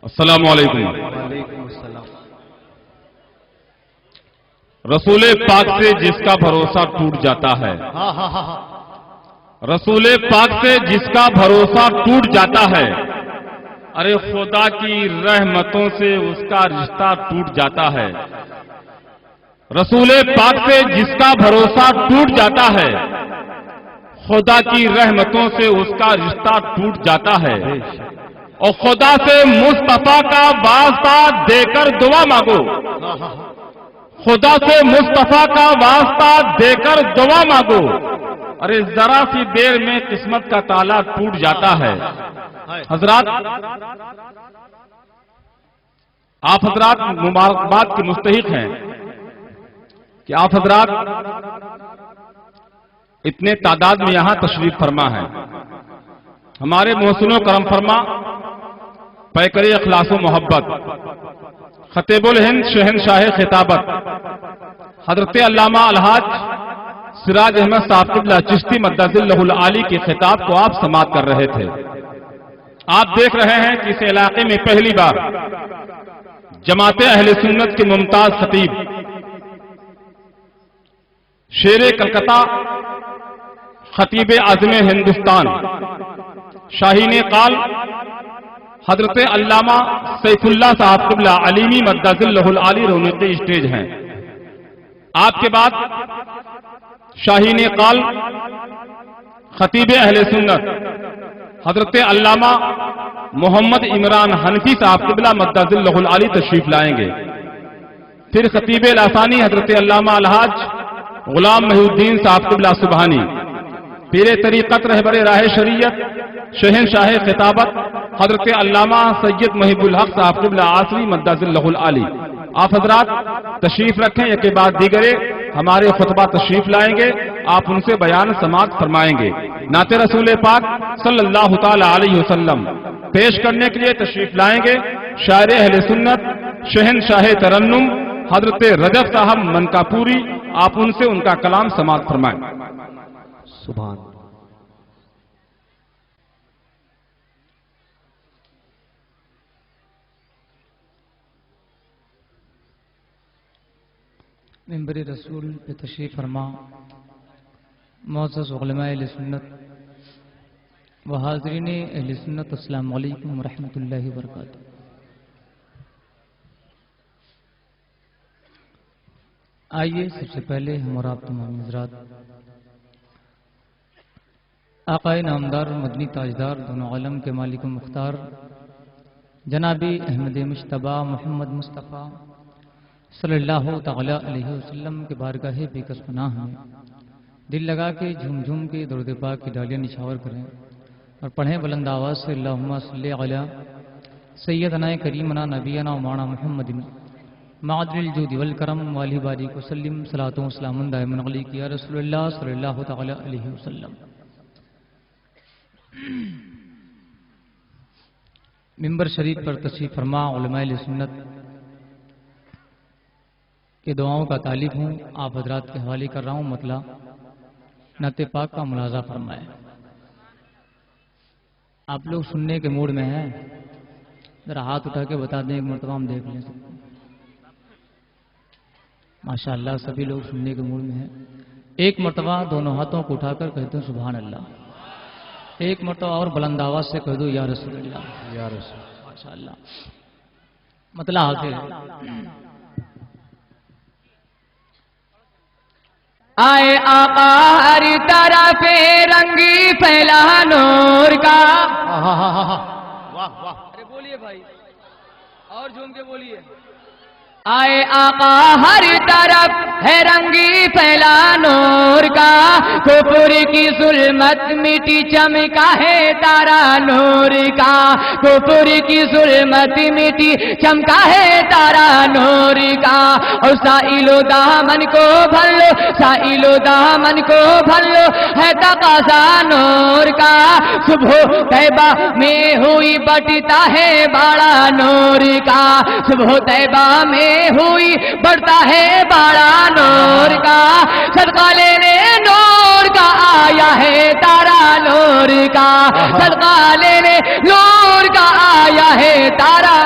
السلام علیکم۔ وعلیکم السلام۔ رسول پاک سے جس کا بھروسہ ٹوٹ جاتا ہے، رسول پاک سے جس کا بھروسہ ٹوٹ جاتا ہے، ارے خدا کی رحمتوں سے اس کا رشتہ ٹوٹ جاتا ہے۔ رسول پاک سے جس کا بھروسہ ٹوٹ جاتا ہے، خدا کی رحمتوں سے اس کا رشتہ ٹوٹ جاتا ہے۔ اور خدا سے مصطفیٰ کا واسطہ دے کر دعا مانگو، خدا سے مصطفیٰ کا واسطہ دے کر دعا مانگو، ارے ذرا سی دیر میں قسمت کا تالا ٹوٹ جاتا ہے۔ حضرات، آپ حضرات مبارکباد کے مستحق ہیں کہ آپ حضرات اتنے تعداد میں یہاں تشریف فرما ہے۔ ہمارے محسن و کرم فرما پیکر اخلاص و محبت خطیب الہند شہنشاہ خطابت حضرت علامہ الحاج سراج احمد صاحب قبلہ چشتی مدد اللہ العالی کے خطاب کو آپ سماعت کر رہے تھے۔ آپ دیکھ رہے ہیں کہ اس علاقے میں پہلی بار جماعت اہل سنت کے ممتاز خطیب شیر کلکتہ خطیب اعظم ہندوستان شاہین قال حضرت علامہ سیف اللہ صاحب قبلہ علیمی مدد اللہ العالی رونقی اسٹیج ہیں۔ آپ کے بعد شاہین قال خطیب اہل سنت حضرت علامہ محمد عمران حنفی صاحب قبلہ مدد اللہ العالی تشریف لائیں گے۔ پھر خطیب لاسانی حضرت علامہ الحاج غلام محی الدین صاحب قبلہ سبحانی، پیر طریقت رہبر راہ شریعت شہنشاہ خطابت حضرت علامہ سید محب الحق صاحب قبلہ عاصری مدد اللہ العالی۔ آپ حضرات تشریف رکھیں، یک بعد دیگرے ہمارے خطبہ تشریف لائیں گے، آپ ان سے بیان سماعت فرمائیں گے۔ نعت رسول پاک صلی اللہ تعالی علیہ وسلم پیش کرنے کے لیے تشریف لائیں گے شاعر اہل سنت شہنشاہ ترنم حضرت رجب صاحب منکاپوری، آپ ان سے ان کا کلام سماعت فرمائیں۔ سبحان منبر رسول پہ تشریف فرما معزز علماء اہل سنت و حاضرین اہل سنت، السلام علیکم ورحمۃ اللہ وبرکاتہ۔ آئیے سب سے پہلے ہم اور آپ تمام حضرات آقائے نامدار مدنی تاجدار دونوں عالم کے مالک و مختار جناب احمد مجتبی محمد مصطفیٰ صلی اللہ تعالی علیہ وسلم کے بارگاہ بے کس پناہ میں دل لگا کے جھوم جھوم کے درود پاک کی ڈالیاں نچھاور کریں اور پڑھیں بلند آواز سے اللہم صلی علی سیدنا کریمنا نبینا مولانا محمد معدل الجود والکرم والی بارک وسلم صلاۃ و سلام دائما علیک یا رسول اللہ صلی اللہ تعالی علیہ وسلم۔ منبر شریف پر تشریف فرما علماء اہل سنت کہ دعاؤں کا طالب ہوں، آپ حضرات کے حوالے کر رہا ہوں مطلع نعت پاک کا ملاحظہ فرمائے۔ آپ لوگ سننے کے موڈ میں ہیں؟ ذرا ہاتھ اٹھا کے بتا دیں، ایک مرتبہ ہم دیکھ لیں سب کو۔ ماشاءاللہ سبھی لوگ سننے کے موڈ میں ہیں۔ ایک مرتبہ دونوں ہاتھوں کو اٹھا کر کہتے ہیں سبحان اللہ، ایک مرتبہ اور بلند آواز سے کہہ دو یا رسول اللہ یا رسول۔ ماشاءاللہ مطلع حاضر ہے۔ آئے آقا ہر طرف رنگی پھیلا نور کا۔ واہ واہ، ارے بولیے بھائی، اور جھوم کے بولیے۔ آئے آقا ہر طرف ہے رنگی پھیلا نور کا، کفر کی ظلمت مٹی چمکا ہے تارا نور کا، کفر کی ظلمت مٹی چمکا ہے تارا نور کا۔ اور سائل و دامن کو بھر لو، سائل و دامن کو بھر لو، ہے تقاضا نور کا۔ صبح طیبہ میں ہوئی بٹتا ہے باڑا نور کا، صبح طیبہ میں ہوئی بڑھتا ہے باڑا نور کا۔ صدقہ لینے نور کا آیا ہے تارا نور کا صدقہ لینے نور کا آیا ہے تارا.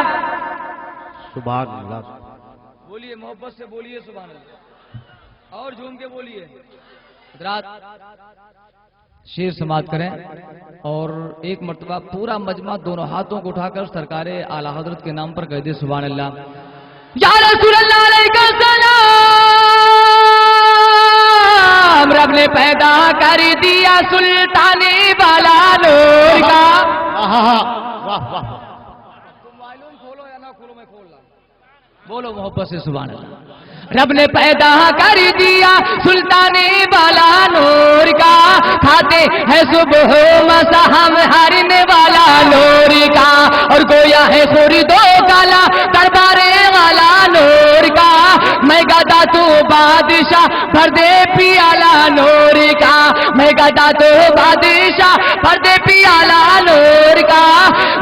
سبحان اللہ. بولیے محبت سے بولیے سبحان اللہ اور جھوم کے بولیے. حضرات شیر سماعت کریں اور ایک مرتبہ پورا مجمع دونوں ہاتھوں کو اٹھا کر سرکار اعلی حضرت کے نام پر کہہ دے سبحان اللہ. یا رسول اللہ علیہ السلام رب نے پیدا کر دیا سلطانی والا نور کا. واہ واہ. تم معلوم کھولو یا نہ کھولو میں کھول رہا ہوں. بولو محبت سے سبحان اللہ. رب نے پیدا کر دیا سلطانی والا نور کا کھاتے ہیں صبح مسا ہم ہرنے والا نور کا اور گویا ہے خورد و کالا دربارے والا نور کا میں گدا تو بادشاہ بھر دے پیالہ نور کا میں گدا تو بادشاہ بھر دے پیالہ نور کا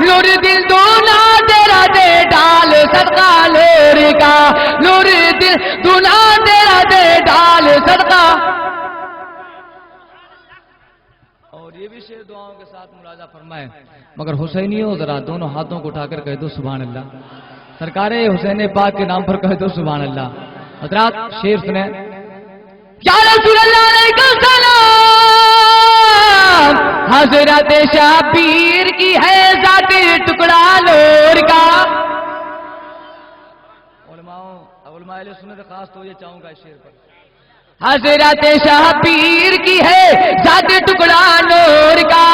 نور دل دونا تیرا دے ڈال صدقہ نور کا نور دل دونا تیرا دے ڈال صدقہ. اور یہ بھی شعر دعاؤں کے ساتھ ملاحظہ فرمائے مگر حسینیوں ذرا دونوں ہاتھوں کو اٹھا کر کہہ دو سبحان اللہ. سرکار حسین پاک کے نام پر کہہ دو سبحان اللہ. حضرات شعر سنیں. یا رسول اللہ علیہ السلام حضرت شبیر کی ہے ذات ٹکڑا نور کا. علماء اہل سنت خاص تو یہ چاہوں گا شعر پر. حضرت شبیر کی ہے ذات ٹکڑا نور کا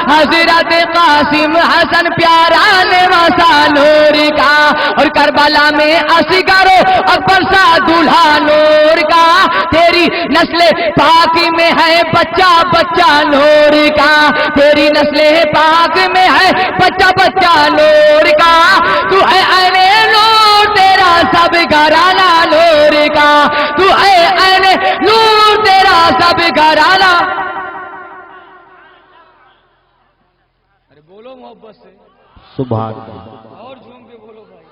حضرت قاسم حسن پیارا نواسا نور کا اور کربلا میں اصغر اکبر سا دولہا نور کا تیری نسل پاک میں ہے بچہ بچہ نور کا تیری نسل پاک میں ہے بچہ بچہ نور کا تو ہے عین نور تیرا سب گھرانہ نور کا تو ہے عین نور تیرا سب گھرانہ. ارے بولو محبت سے سبحان اللہ. اور جھوم کے بولو بھائی.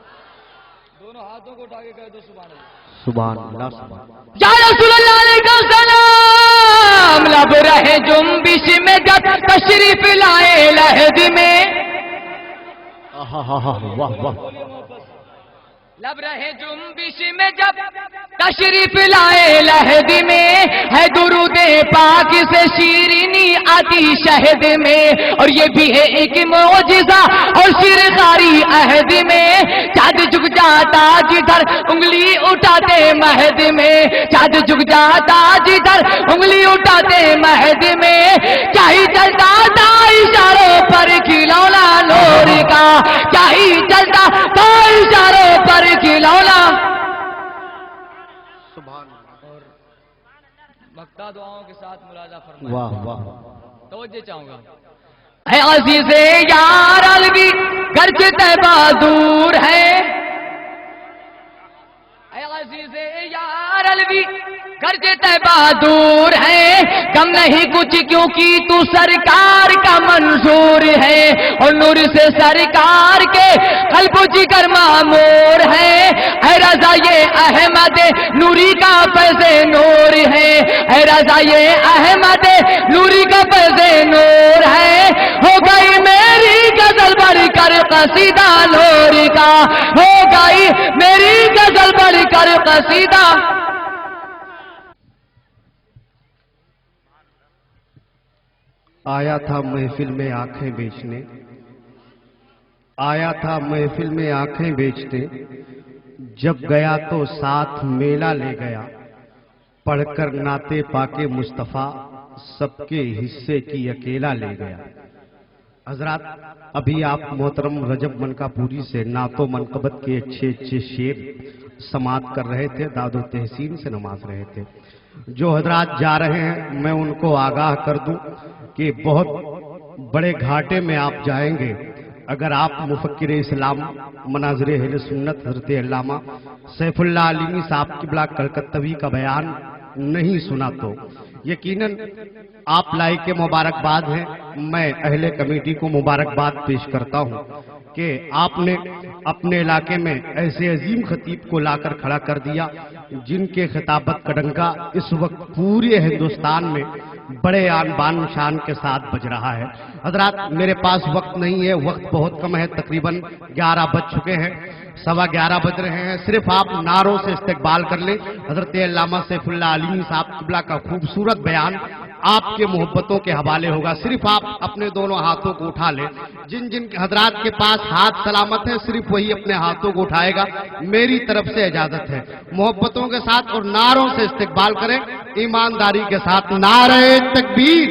دونوں ہاتھوں کو اٹھا کے کہہ دو سبحان اللہ. سبحان اللہ. سبحان. یا رسول اللہ علیہ السلام لب رہے جنبش میں جب تشریف لائے لہد میں. واہ واہ. لب رہے جنبش میں جب تشریف لائے لہد میں ہے درود پاک سے شیرینی آتی شہد میں اور یہ بھی ہے ایک معجزہ اور شیرخاری عہد میں چاند جھک جاتا جدھر انگلی اٹھاتے مہد میں چاند جھک جاتا جدھر انگلی اٹھاتے مہد میں کیا ہی چلتا تھا اشاروں پر کھلونا نور کا کیا ہی چلتا تھا اشاروں پر کھلونا. اور مقطع دعاؤں کے ساتھ ملاحظہ فرمائیں. واہ واہ. توجہ چاہوں گا. اے عزیز یار الوی گرچہ طیبہ دور ہے اے عزیز یار الوی گرچہ طیبہ دور ہے کم نہیں کچھ کیونکہ تو سرکار کا منظور ہے اور نور سے سرکار کے قلب و جگر معمور ہے. اے رضا یہ احمد نوری کا فیض نور ہے اے رضا یہ احمد نوری کا فیض نور ہے. ہو گئی میری غزل بڑھ کر قصیدہ نور کا ہو گئی میری غزل بڑھ کر قصیدہ. آیا تھا محفل میں آنکھیں بیچنے آیا تھا محفل میں آنکھیں بیچتے جب گیا تو ساتھ میلہ لے گیا پڑھ کر نعت پاک مصطفیٰ سب کے حصے کی اکیلا لے گیا. حضرات ابھی آپ محترم رجب منکاپوری سے نعت و منقبت کے اچھے اچھے شعر سماعت کر رہے تھے داد و تحسین سے نماز رہے تھے. جو حضرات جا رہے ہیں میں ان کو آگاہ کر دوں کہ بہت بڑے گھاٹے میں آپ جائیں گے اگر آپ مفکر اسلام مناظر اہل سنت حضرت علامہ سیف اللہ علیمی صاحب قبلہ کلکتوی کا بیان نہیں سنا تو یقیناً آپ لائق مبارکباد ہیں. میں اہل کمیٹی کو مبارکباد پیش کرتا ہوں کہ آپ نے اپنے علاقے میں ایسے عظیم خطیب کو لا کر کھڑا کر دیا جن کے خطابت کا ڈنکا اس وقت پورے ہندوستان میں بڑے آن بان شان کے ساتھ بج رہا ہے۔ حضرات میرے پاس وقت نہیں ہے، وقت بہت کم ہے، تقریباً 11 بج چکے ہیں، 11:15 بج رہے ہیں۔ صرف آپ نعروں سے استقبال کر لیں۔ حضرت علامہ سیف اللہ علیمی صاحب قبلہ کا خوبصورت بیان آپ کے محبتوں کے حوالے ہوگا۔ صرف آپ اپنے دونوں ہاتھوں کو اٹھا لیں، جن جن حضرات کے پاس ہاتھ سلامت ہے صرف وہی اپنے ہاتھوں کو اٹھائے گا، میری طرف سے اجازت ہے۔ محبتوں کے ساتھ اور نعروں سے استقبال کریں، ایمانداری کے ساتھ نعرہ تکبیر،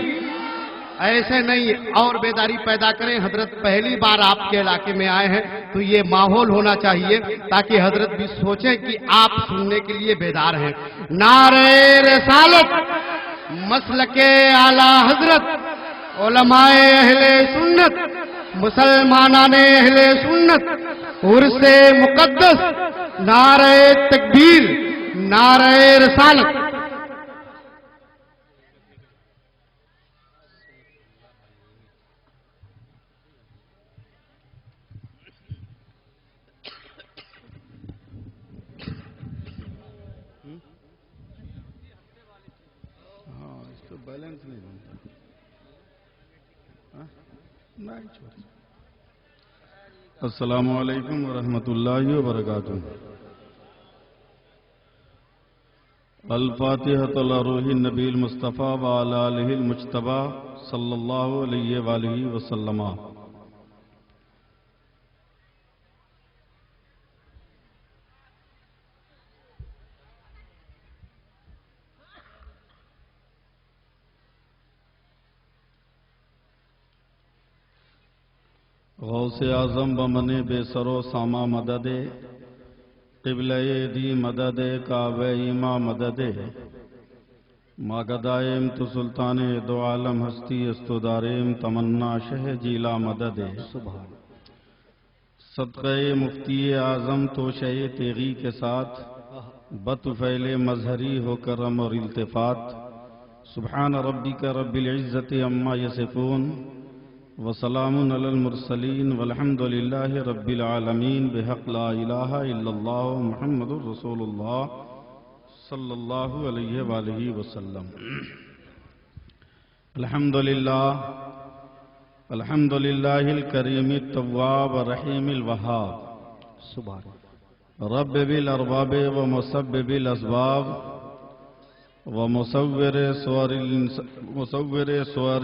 ایسے نہیں اور بیداری پیدا کریں۔ حضرت پہلی بار آپ کے علاقے میں آئے ہیں تو یہ ماحول ہونا چاہیے تاکہ حضرت بھی سوچیں کہ آپ سننے کے لیے بیدار ہیں۔ نعرہ رسالت، مسلک اعلی حضرت، علماء اہل سنت، مسلمانان اہل سنت، عرس مقدس، نعرہ تکبیر، نعرہ رسالت۔ بیلنس نہیں بنتا، السلام علیکم ورحمۃ اللہ وبرکاتہ۔ الفاتحۃ لروح النبی المصطفیٰ وعلی آلہ المجتبیٰ صلی اللہ علیہ وآلہ وسلم۔ غوث اعظم بمن بے سر و ساما مدد، قبلہ دی مدد، کعبہ ایما مدد، ماگدائم تو سلطان دو عالم ہستی استداریم تمنا شہ جیلا مدد، صدقہ مفتی اعظم تو شہ تیغی کے ساتھ بطفیل مظہری ہو کرم اور التفات، سبحان ربک رب العزت عما یصفون وسلام علی المرسلین والحمد للہ رب العالمین بحق لا الہ الا اللہ محمد رسول اللہ صلی اللہ علیہ وآلہ وسلم۔ الحمد للہ الکریم التواب الرحیم الوہاب، رب بالارباب ومسبب الاسباب ومصور صور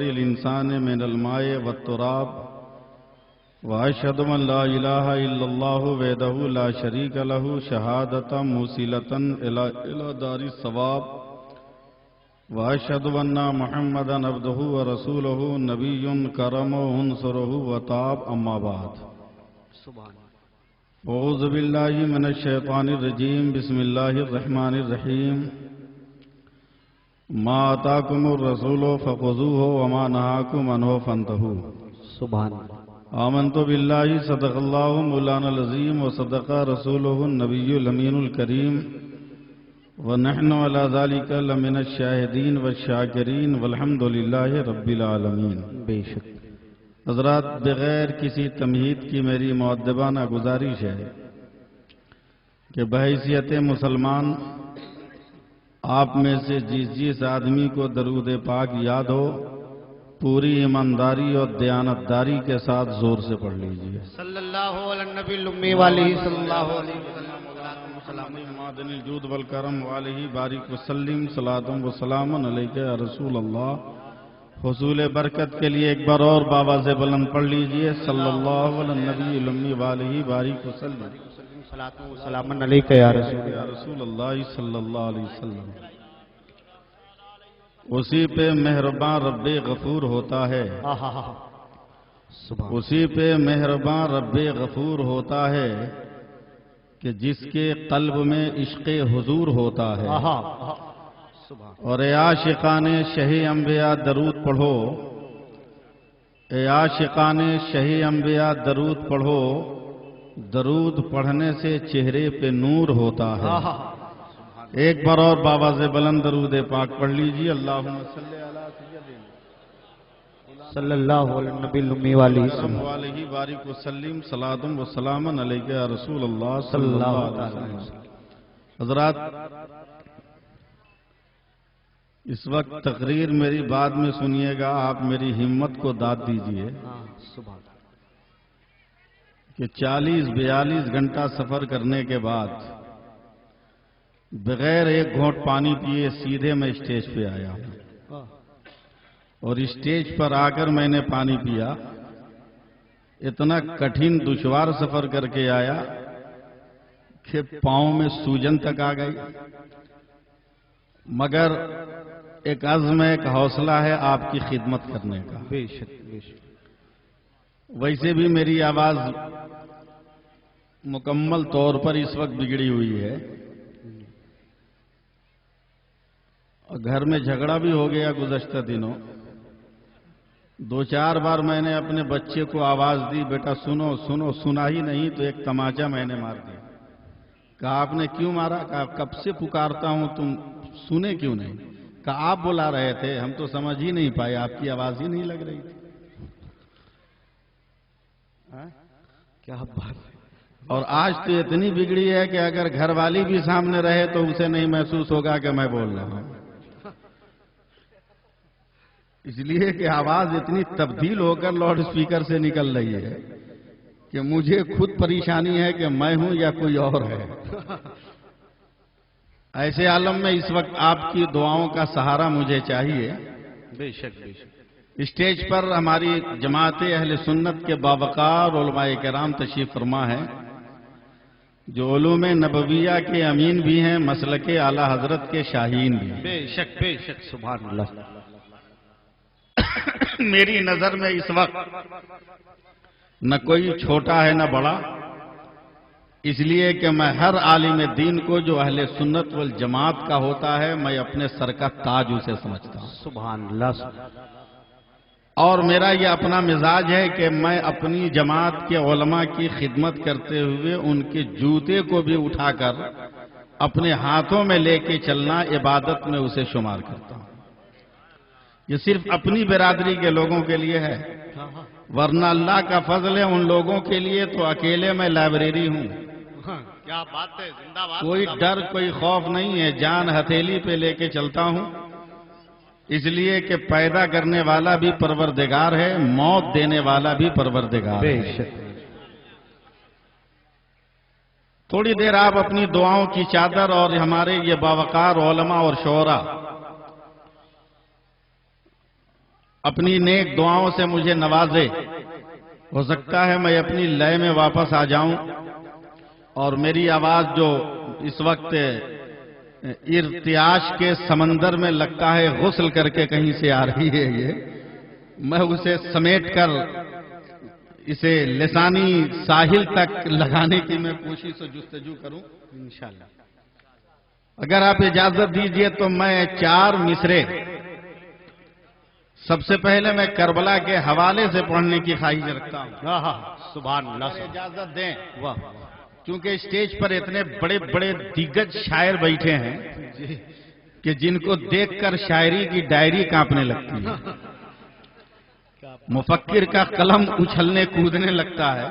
الانسان من الماء والتراب، واشهد ان لا اله الا الله وحده لا شريك له شهادة موصلة الى دار الثواب، واشهد ان محمدا عبده ورسوله نبي كرم عنصره وطاب، اما بعد، اعوذ باللہ من الشیطان الرجیم، بسم اللہ الرحمن الرحیم، ما آتاکم الرسول فخذوہ وما نہاکم عنہ فانتہوا۔ سبحان آمنت باللہ صدق اللہ مولانا العظیم وصدق رسولہ النبی الامین الکریم ونحن علی ذالک لمن الشاہدین والشاکرین والحمد للہ رب العالمین۔ بے شک حضرات، بغیر کسی تمہید کی میری مؤدبانہ گزارش ہے کہ بحیثیت مسلمان آپ میں سے جس آدمی کو درود پاک یاد ہو پوری ایمانداری اور دیانتداری کے ساتھ زور سے پڑھ لیجئے۔ صلی اللہ علی النبی الامی والہ صلی اللہ علیہ وسلم۔ معدن الجود والکرم وعلیہ بارک وسلم، صلاۃ و سلام علیک یا رسول اللہ۔ حصول برکت کے لیے ایک بار اور بابا سے بلند پڑھ لیجئے، صلی اللہ علی النبی الامی وآلہ بارک وسلم، صلاۃ و سلام علیک یا رسول اللہ صلی اللہ علیہ وسلم۔ اسی پہ مہرباں رب غفور ہوتا ہے، اسی پہ مہرباں رب غفور ہوتا ہے کہ جس کے قلب میں عشق حضور ہوتا ہے۔ اور اے عاشقان شہی انبیاء درود پڑھو، اے عاشقان شہی انبیاء درود پڑھو، درود پڑھنے سے چہرے پہ نور ہوتا ہے۔ ایک بار اور بابا سے بلند درود پاک پڑھ لیجیے، اللہم صلی علی سیدنا صلی اللہ علیہ نبی الامی والی علیہ بارک وسلم صلاتم و سلام علیک یا رسول اللہ صلی اللہ علیہ وسلم. حضرات، اس وقت تقریر میری بعد میں سنیے گا، آپ میری ہمت کو داد دیجئے کہ 40-42 گھنٹہ سفر کرنے کے بعد بغیر ایک گھونٹ پانی پیے سیدھے میں اسٹیج پہ آیا ہوں، اور اسٹیج پر آ کر میں نے پانی پیا. اتنا کٹھن دشوار سفر کر کے آیا کہ پاؤں میں سوجن تک آ گئی، مگر ایک عزم ہے، ایک حوصلہ ہے آپ کی خدمت کرنے کا. بے شک بے شک. ویسے بھی میری آواز مکمل طور پر اس وقت بگڑی ہوئی ہے، اور گھر میں جھگڑا بھی ہو گیا گزشتہ دنوں. 2-4 بار میں نے اپنے بچے کو آواز دی، بیٹا سنو سنو، سنا ہی نہیں تو ایک تماچا میں نے مار دیا. کہا آپ نے کیوں مارا؟ کہا کب سے پکارتا ہوں تم سنے کیوں نہیں؟ کہا آپ بلا رہے تھے، ہم تو سمجھ ہی نہیں پائے، آپ کی آواز ہی نہیں لگ رہی تھی. کیا بات ہے. اور آج تو اتنی بگڑی ہے کہ اگر گھر والی بھی سامنے رہے تو اسے نہیں محسوس ہوگا کہ میں بول رہا ہوں، اس لیے کہ آواز اتنی تبدیل ہو کر لاؤڈ اسپیکر سے نکل رہی ہے کہ مجھے خود پریشانی ہے کہ میں ہوں یا کوئی اور ہے. ایسے عالم میں اس وقت آپ کی دعاؤں کا سہارا مجھے چاہیے. بے شک بے شک. اسٹیج پر ہماری جماعت اہل سنت کے باوقار علماء کرام تشریف فرما ہیں، جو علوم نبویہ کے امین بھی ہیں، مسلک اعلی حضرت کے شاہین بھی ہیں. بے شک بے شک. سبحان اللہ. میری نظر میں اس وقت نہ کوئی چھوٹا ہے نہ بڑا، اس لیے کہ میں ہر عالم دین کو جو اہل سنت والجماعت کا ہوتا ہے میں اپنے سر کا تاج اسے سمجھتا ہوں. سبحان اللہ. اور میرا یہ اپنا مزاج ہے کہ میں اپنی جماعت کے علماء کی خدمت کرتے ہوئے ان کے جوتے کو بھی اٹھا کر اپنے ہاتھوں میں لے کے چلنا عبادت میں اسے شمار کرتا ہوں. یہ صرف اپنی برادری کے لوگوں کے لیے ہے، ورنہ اللہ کا فضل ہے ان لوگوں کے لیے تو اکیلے میں لائبریری ہوں. کیا بات ہے. زندہ باد. کوئی ڈر کوئی خوف نہیں ہے، جان ہتھیلی پہ لے کے چلتا ہوں، اس لیے کہ پیدا کرنے والا بھی پروردگار ہے، موت دینے والا بھی پروردگار بے ہے. شک. تھوڑی دیر آپ اپنی دعاؤں کی چادر اور ہمارے یہ باوقار علماء اور شعراء اپنی نیک دعاؤں سے مجھے نوازے. ہو سکتا ہے میں اپنی لے میں واپس آ جاؤں اور میری آواز جو اس وقت ارتعاش کے سمندر میں لگتا ہے غسل کر کے کہیں سے آ رہی ہے، یہ میں اسے سمیٹ کر اسے لسانی ساحل تک لگانے کی میں کوشش و جستجو کروں انشاءاللہ. اگر آپ اجازت دیجئے تو میں 4 مصرے سب سے پہلے میں کربلا کے حوالے سے پڑھنے کی خواہش رکھتا ہوں. سبحان اللہ. اجازت دیں، واہ. کیونکہ اسٹیج پر اتنے بڑے بڑے دیگج شاعر بیٹھے ہیں کہ جن کو دیکھ کر شاعری کی ڈائری کانپنے لگتی ہے، مفکر کا قلم اچھلنے کودنے لگتا ہے.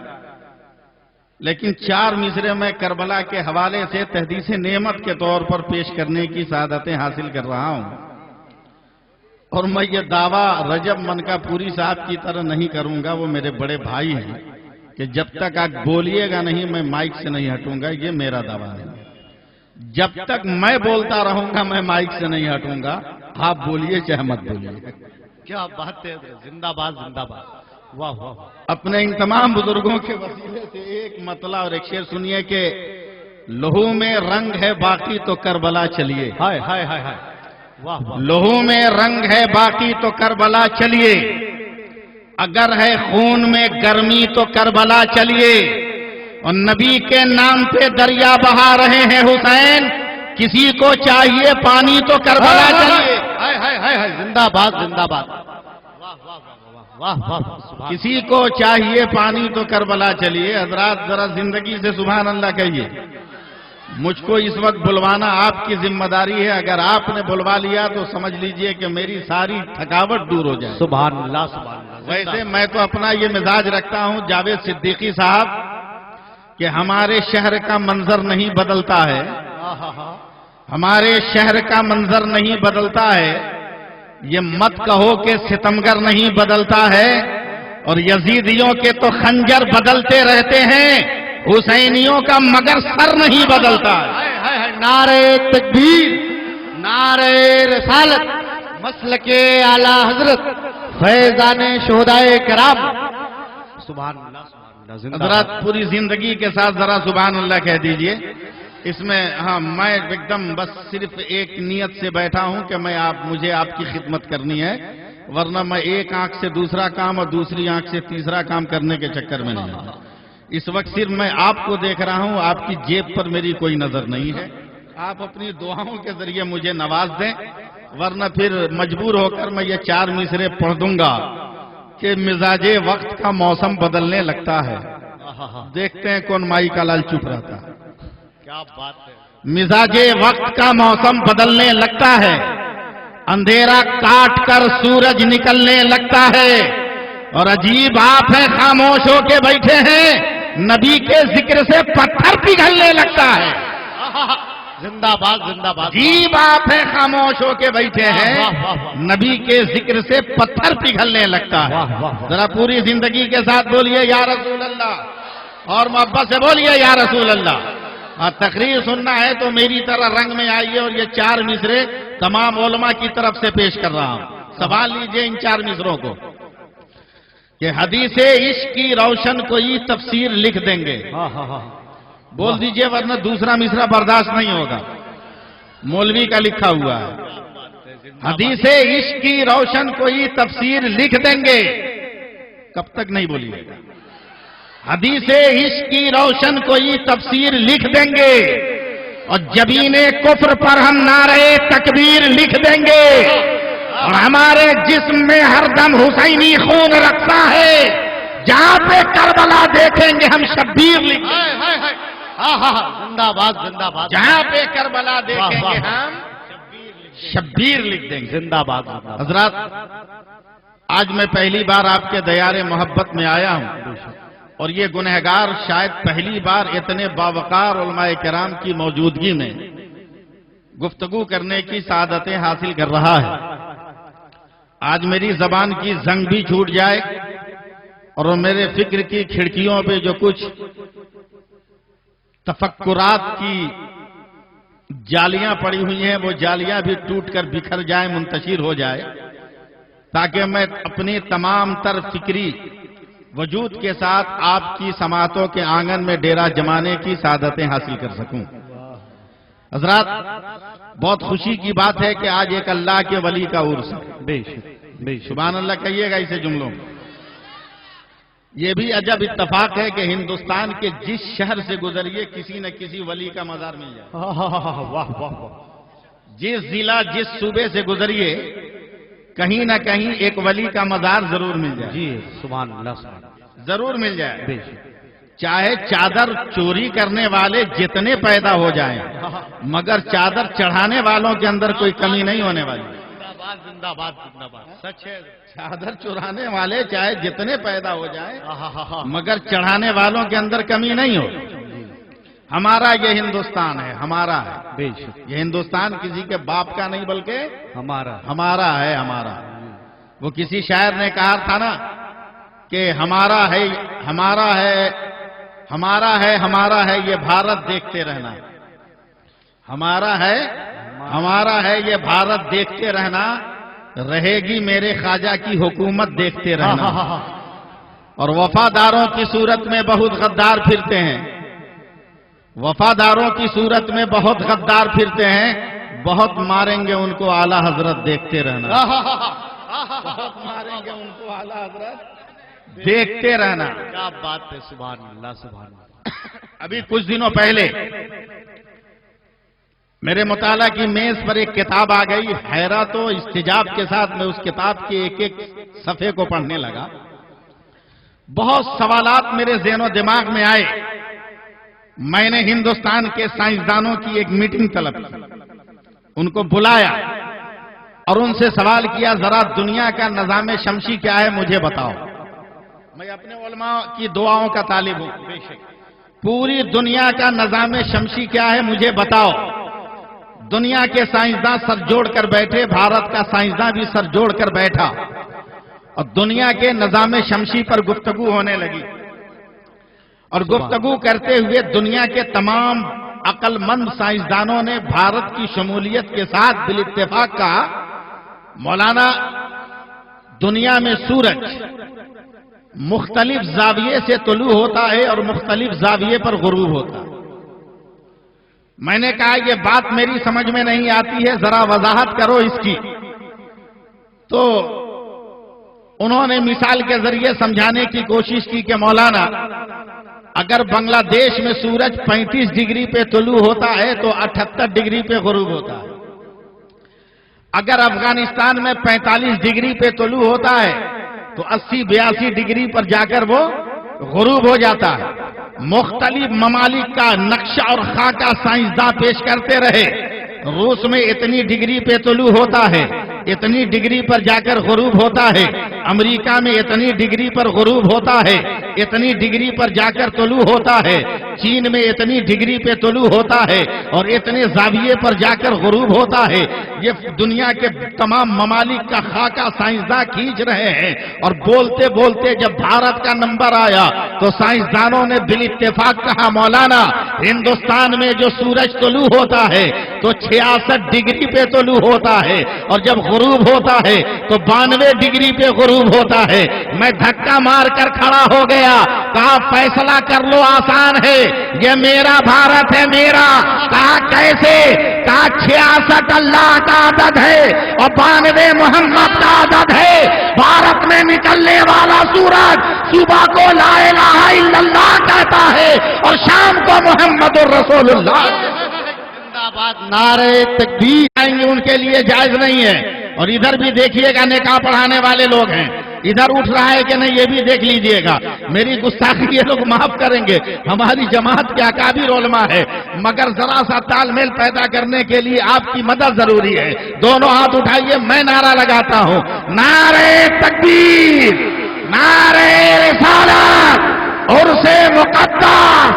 لیکن 4 مصرے میں کربلا کے حوالے سے تحدیث نعمت کے طور پر پیش کرنے کی سعادتیں حاصل کر رہا ہوں. اور میں یہ دعویٰ رجب منکا پوری صاحب کی طرح نہیں کروں گا، وہ میرے بڑے بھائی ہیں، کہ جب تک آپ بولیے گا نہیں میں مائک سے نہیں ہٹوں گا. یہ میرا دعویٰ ہے. جب تک میں بولتا رہوں گا میں مائک سے نہیں ہٹوں گا. آپ بولیے چاہے مت بولیے. کیا بات ہے. زندہ باد زندہ باد. واہ واہ. اپنے ان تمام بزرگوں کے وسیلے سے ایک مطلع اور ایک شعر سنیے کہ لہو میں رنگ ہے باقی تو کربلا چلیے. ہائے ہائے ہائے ہائے. واہ واہ. لہو میں رنگ ہے باقی تو کربلا چلیے، اگر ہے خون میں گرمی تو کربلا چلیے. اور نبی کے نام پہ دریا بہا رہے ہیں حسین، کسی کو چاہیے پانی تو کربلا چلیے. ہائے ہائے ہائے ہائے. زندہ باد زندہ باد. واہ واہ واہ واہ واہ. کسی کو چاہیے پانی تو کربلا چلیے. حضرات ذرا زندگی سے سبحان اللہ کہیے. مجھ کو اس وقت بلوانا آپ کی ذمہ داری ہے. اگر آپ نے بلوا لیا تو سمجھ لیجئے کہ میری ساری تھکاوٹ دور ہو جائے. سبحان اللہ سبحان اللہ. ویسے میں تو اپنا یہ مزاج رکھتا ہوں جاوید صدیقی صاحب کہ ہمارے شہر کا منظر نہیں بدلتا ہے. ہمارے شہر کا منظر نہیں بدلتا ہے. یہ مت کہو کہ ستمگر نہیں بدلتا ہے. اور یزیدیوں کے تو خنجر بدلتے رہتے ہیں, حسینیوں کا مگر سر نہیں بدلتا ہے. نعرہ تکبیر, نعرہ رسالت, مسلک اعلی حضرت, فیضان شہدائے کرام. سبحان اللہ سبحان اللہ. زندہ حضرات پوری زندگی کے ساتھ ذرا سبحان اللہ کہہ دیجئے. اس میں ہاں میں ایک دم بس صرف ایک نیت سے بیٹھا ہوں کہ مجھے آپ کی خدمت کرنی ہے, ورنہ میں ایک آنکھ سے دوسرا کام اور دوسری آنکھ سے تیسرا کام کرنے کے چکر میں نہیں ہوں. اس وقت صرف میں آپ کو دیکھ رہا ہوں, آپ کی جیب پر میری کوئی نظر نہیں ہے. آپ اپنی دعاؤں کے ذریعے مجھے نواز دیں, ورنہ پھر مجبور ہو کر میں یہ 4 مصرے پڑھ دوں گا کہ مزاج وقت کا موسم بدلنے لگتا ہے. دیکھتے ہیں کون مائی کا لال چپ رہتا ہے. کیا بات ہے. مزاج وقت کا موسم بدلنے لگتا ہے, اندھیرا کاٹ کر سورج نکلنے لگتا ہے. اور عجیب آپ ہیں خاموش ہو کے بیٹھے ہیں, نبی کے ذکر سے پتھر پگھلنے لگتا ہے. زندہ باد زندہ باد. عجیب آپ ہیں خاموش ہو کے بیٹھے ہیں, نبی کے ذکر سے پتھر پگھلنے لگتا ہے. ذرا پوری زندگی کے ساتھ بولیے یا رسول اللہ, اور محبت سے بولیے یا رسول اللہ. اور تقریر سننا ہے تو میری طرح رنگ میں آئیے, اور یہ 4 مصرے تمام علماء کی طرف سے پیش کر رہا ہوں. سنبھال لیجئے ان 4 مصروں کو کہ حدیث عشق کی روشن کوئی تفسیر لکھ دیں گے. بول دیجئے ورنہ دوسرا مصرع برداشت نہیں ہوگا. مولوی کا لکھا ہوا ہے. حدیث عشق کی روشن کوئی تفسیر لکھ دیں گے. کب تک نہیں بولیے گا. حدیث عشق کی روشن کوئی تفسیر لکھ دیں گے, اور جبین کفر پر ہم نعرہ تکبیر لکھ دیں گے. اور ہمارے جسم میں ہر دم حسینی خون رکھتا ہے, جہاں پہ کربلا دیکھیں گے ہم شبیر لکھ دیں گے. زندہ باد زندہ باد. جہاں پہ کربلا دیکھیں گے ہم شبیر لکھ دیں گے. زندہ باد. حضرات آج میں پہلی بار آپ کے دیار محبت میں آیا ہوں, اور یہ گنہگار شاید پہلی بار اتنے باوقار علماء کرام کی موجودگی میں گفتگو کرنے کی سعادتیں حاصل کر رہا ہے. آج میری زبان کی زنگ بھی چھوٹ جائے, اور میرے فکر کی کھڑکیوں پہ جو کچھ تفکرات کی جالیاں پڑی ہوئی ہیں وہ جالیاں بھی ٹوٹ کر بکھر جائیں, منتشر ہو جائے, تاکہ میں اپنی تمام تر فکری وجود کے ساتھ آپ کی سماعتوں کے آنگن میں ڈیرا جمانے کی سعادتیں حاصل کر سکوں. حضرات بہت خوشی کی بات ہے کہ آج ایک اللہ کے ولی کا عرس ہے. بے شک سبحان اللہ کہیے گا اسے جملوں میں. یہ بھی عجب اتفاق ہے کہ ہندوستان کے جس شہر سے گزریے کسی نہ کسی ولی کا مزار مل جائے. واہ واہ. جس ضلع جس صوبے سے گزریے کہیں نہ کہیں ایک ولی کا مزار ضرور مل جائے. جی سبحان اللہ سبحان اللہ. ضرور مل جائے. بے شک. چاہے چادر چوری کرنے والے جتنے پیدا ہو جائیں, مگر چادر چڑھانے والوں کے اندر کوئی کمی نہیں ہونے والی. زندہ باد زندہ باد. سچ ہے. چادر چرانے والے چاہے جتنے پیدا ہو جائیں, مگر چڑھانے والوں کے اندر کمی نہیں ہو. ہمارا یہ ہندوستان ہے, ہمارا ہے. بے شک. یہ ہندوستان کسی کے باپ کا نہیں بلکہ ہمارا ہے. ہمارا. وہ کسی شاعر نے کہا تھا نا کہ ہمارا ہے یہ بھارت دیکھتے رہنا. ہمارا ہے یہ بھارت دیکھتے رہنا, رہے گی میرے خواجہ کی حکومت دیکھتے رہنا. اور وفاداروں کی صورت میں بہت غدار پھرتے ہیں. وفاداروں کی صورت میں بہت غدار پھرتے ہیں, بہت ماریں گے ان کو اعلیٰ حضرت دیکھتے رہنا. بہت ماریں گے ان کو اعلیٰ حضرت دیکھتے رہنا. کیا بات ہے. سبحان اللہ سبحان اللہ. ابھی کچھ دنوں پہلے میرے مطالعہ کی میز پر ایک کتاب آ گئی. حیرت و استجاب کے ساتھ میں اس کتاب کے ایک ایک صفحے کو پڑھنے لگا. بہت سوالات میرے ذہن و دماغ میں آئے میں نے ہندوستان کے سائنسدانوں کی ایک میٹنگ طلب کی، ان کو بلایا اور ان سے سوال کیا ذرا دنیا کا نظام شمسی کیا ہے مجھے بتاؤ۔ میں اپنے علماء کی دعاؤں کا طالب ہوں، بے شک پوری دنیا کا نظام شمسی کیا ہے مجھے بتاؤ۔ دنیا کے سائنسداں سر جوڑ کر بیٹھے، بھارت کا سائنسداں بھی سر جوڑ کر بیٹھا اور دنیا کے نظام شمسی پر گفتگو ہونے لگی، اور گفتگو کرتے ہوئے دنیا کے تمام عقل مند سائنسدانوں نے بھارت کی شمولیت کے ساتھ بالاتفاق کہا مولانا دنیا میں سورج مختلف زاویے سے طلوع ہوتا ہے اور مختلف زاویے پر غروب ہوتا ہے۔ میں نے کہا یہ بات میری سمجھ میں نہیں آتی ہے، ذرا وضاحت کرو اس کی۔ تو انہوں نے مثال کے ذریعے سمجھانے کی کوشش کی کہ مولانا اگر بنگلہ دیش میں سورج 35 ڈگری پہ طلوع ہوتا ہے تو 78 ڈگری پہ غروب ہوتا ہے، اگر افغانستان میں 45 ڈگری پہ طلوع ہوتا ہے تو 80-82 ڈگری پر جا کر وہ غروب ہو جاتا ہے۔ مختلف ممالک کا نقشہ اور خاکہ سائنسداں پیش کرتے رہے، روس میں اتنی ڈگری پہ طلوع ہوتا ہے، اتنی ڈگری پر جا کر غروب ہوتا ہے، امریکہ میں اتنی ڈگری پر غروب ہوتا ہے، اتنی ڈگری پر جا کر طلوع ہوتا ہے، چین میں اتنی ڈگری پہ طلوع ہوتا ہے اور اتنے زاویے پر جا کر غروب ہوتا ہے۔ یہ دنیا کے تمام ممالک کا خاکہ سائنسداں کھینچ رہے ہیں، اور بولتے بولتے جب بھارت کا نمبر آیا تو سائنسدانوں نے بالاتفاق کہا مولانا ہندوستان میں جو سورج طلوع ہوتا ہے تو 66 ڈگری پہ طلوع ہوتا ہے، اور جب غروب ہوتا ہے تو 92 ڈگری پہ غروب ہوتا ہے۔ میں دھکا مار کر کھڑا ہو گیا، کہا فیصلہ کر لو آسان ہے، یہ میرا بھارت ہے میرا۔ کہا کیسے؟ کہا 66 اللہ کا عدد ہے اور 92 محمد کا عدد ہے۔ بھارت میں نکلنے والا سورج صبح کو لا الہ الا اللہ کہتا ہے اور شام کو محمد الرسول اللہ۔ نعرے تکبیر آئیں گے ان کے لیے جائز نہیں ہے۔ اور ادھر بھی دیکھیے گا نکاح پڑھانے والے لوگ ہیں، ادھر اٹھ رہا ہے کہ نہیں یہ بھی دیکھ لیجئے گا۔ میری گستاخی یہ لوگ معاف کریں گے، ہماری جماعت کے اکابر علماء ہے، مگر ذرا سا تال میل پیدا کرنے کے لیے آپ کی مدد ضروری ہے۔ دونوں ہاتھ اٹھائیے، میں نعرہ لگاتا ہوں، نعرے تکبیر، نعرے رسالت، عرس مقدس،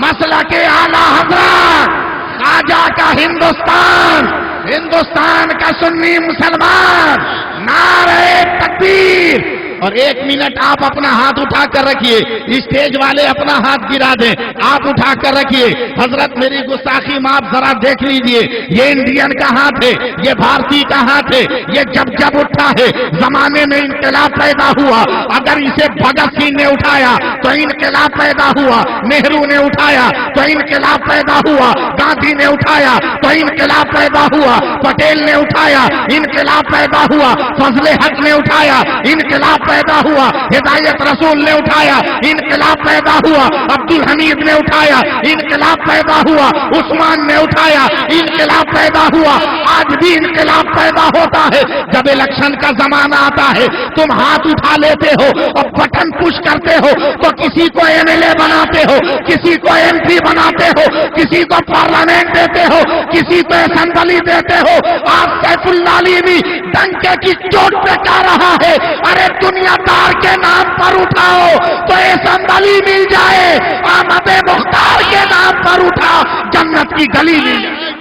مسلک اعلی حضرت، خواجہ کا ہندوستان، ہندوستان کا سنی مسلمان، نعرے تکبیر۔ اور 1 منٹ آپ اپنا ہاتھ اٹھا کر رکھیے، اسٹیج والے اپنا ہاتھ گرا دیں، آپ اٹھا کر رکھیے۔ حضرت میری گستاخی معاف، ذرا دیکھ لیجئے، یہ انڈین کا ہاتھ ہے، یہ بھارتی کا ہاتھ ہے، یہ جب جب اٹھا ہے زمانے میں انقلاب پیدا ہوا۔ اگر اسے بھگت سنگھ نے اٹھایا تو انقلاب پیدا ہوا، نہرو نے اٹھایا تو انقلاب پیدا ہوا، گاندھی نے اٹھایا تو انقلاب پیدا ہوا، پٹیل نے اٹھایا انقلاب پیدا ہوا، فضل حق نے اٹھایا انقلاب پیدا ہوا، ہدایت رسول نے اٹھایا انقلاب پیدا ہوا، عبد الحمید نے اٹھایا انقلاب پیدا ہوا، عثمان نے اٹھایا انقلاب پیدا ہوا۔ آج بھی انقلاب پیدا ہوتا ہے۔ جب الیکشن کا زمانہ آتا ہے تم ہاتھ اٹھا لیتے ہو اور بٹن پش کرتے ہو تو کسی کو MLA بناتے ہو، کسی کو MP بناتے ہو، کسی کو پارلیمنٹ دیتے ہو، کسی کو اسمبلی دیتے ہو۔ آج سیف اللہ علی بھی ڈنکے کی چوٹ پہ کہہ رہا ہے ارے دنیا دار کے نام پر اٹھاؤ تو اسمبلی مل جائے، احمد مختار کے نام پر اٹھا جنت کی گلی مل جائے۔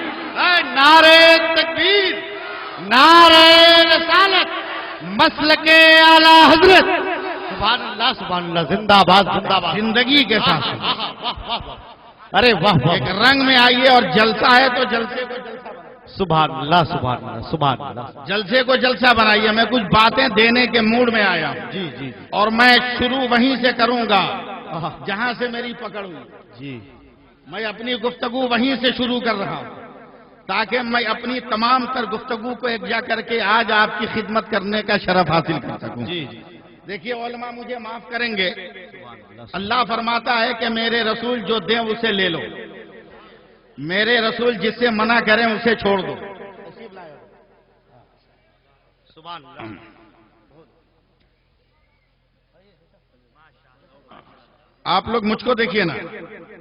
نعرے تکبیر، نعرے رسالت، مسلک اعلی حضرت، سبحان اللہ سبحان اللہ، زندہ باد زندہ باد، زندگی کے ساتھ ارے واہ واہ، ایک رنگ میں آئیے، اور جلسہ ہے تو جلسے کو جلسہ سبحان اللہ سبحان اللہ سبحان اللہ، جلسے کو جلسہ بنائیے۔ میں کچھ باتیں دینے کے موڈ میں آیا ہوں، جی جی اور میں شروع وہیں سے کروں گا جہاں سے میری پکڑ ہوئی۔ جی، میں اپنی گفتگو وہیں سے شروع کر رہا ہوں تاکہ میں اپنی تمام تر گفتگو کو یکجا کر کے آج آپ کی خدمت کرنے کا شرف حاصل کر سکوں۔ جی جی، دیکھیے علماء مجھے معاف کریں گے، اللہ فرماتا ہے کہ میرے رسول جو دیں اسے لے لو، میرے رسول جس سے منع کریں اسے چھوڑ دو۔ سبحان اللہ، آپ لوگ مجھ کو دیکھیے نا،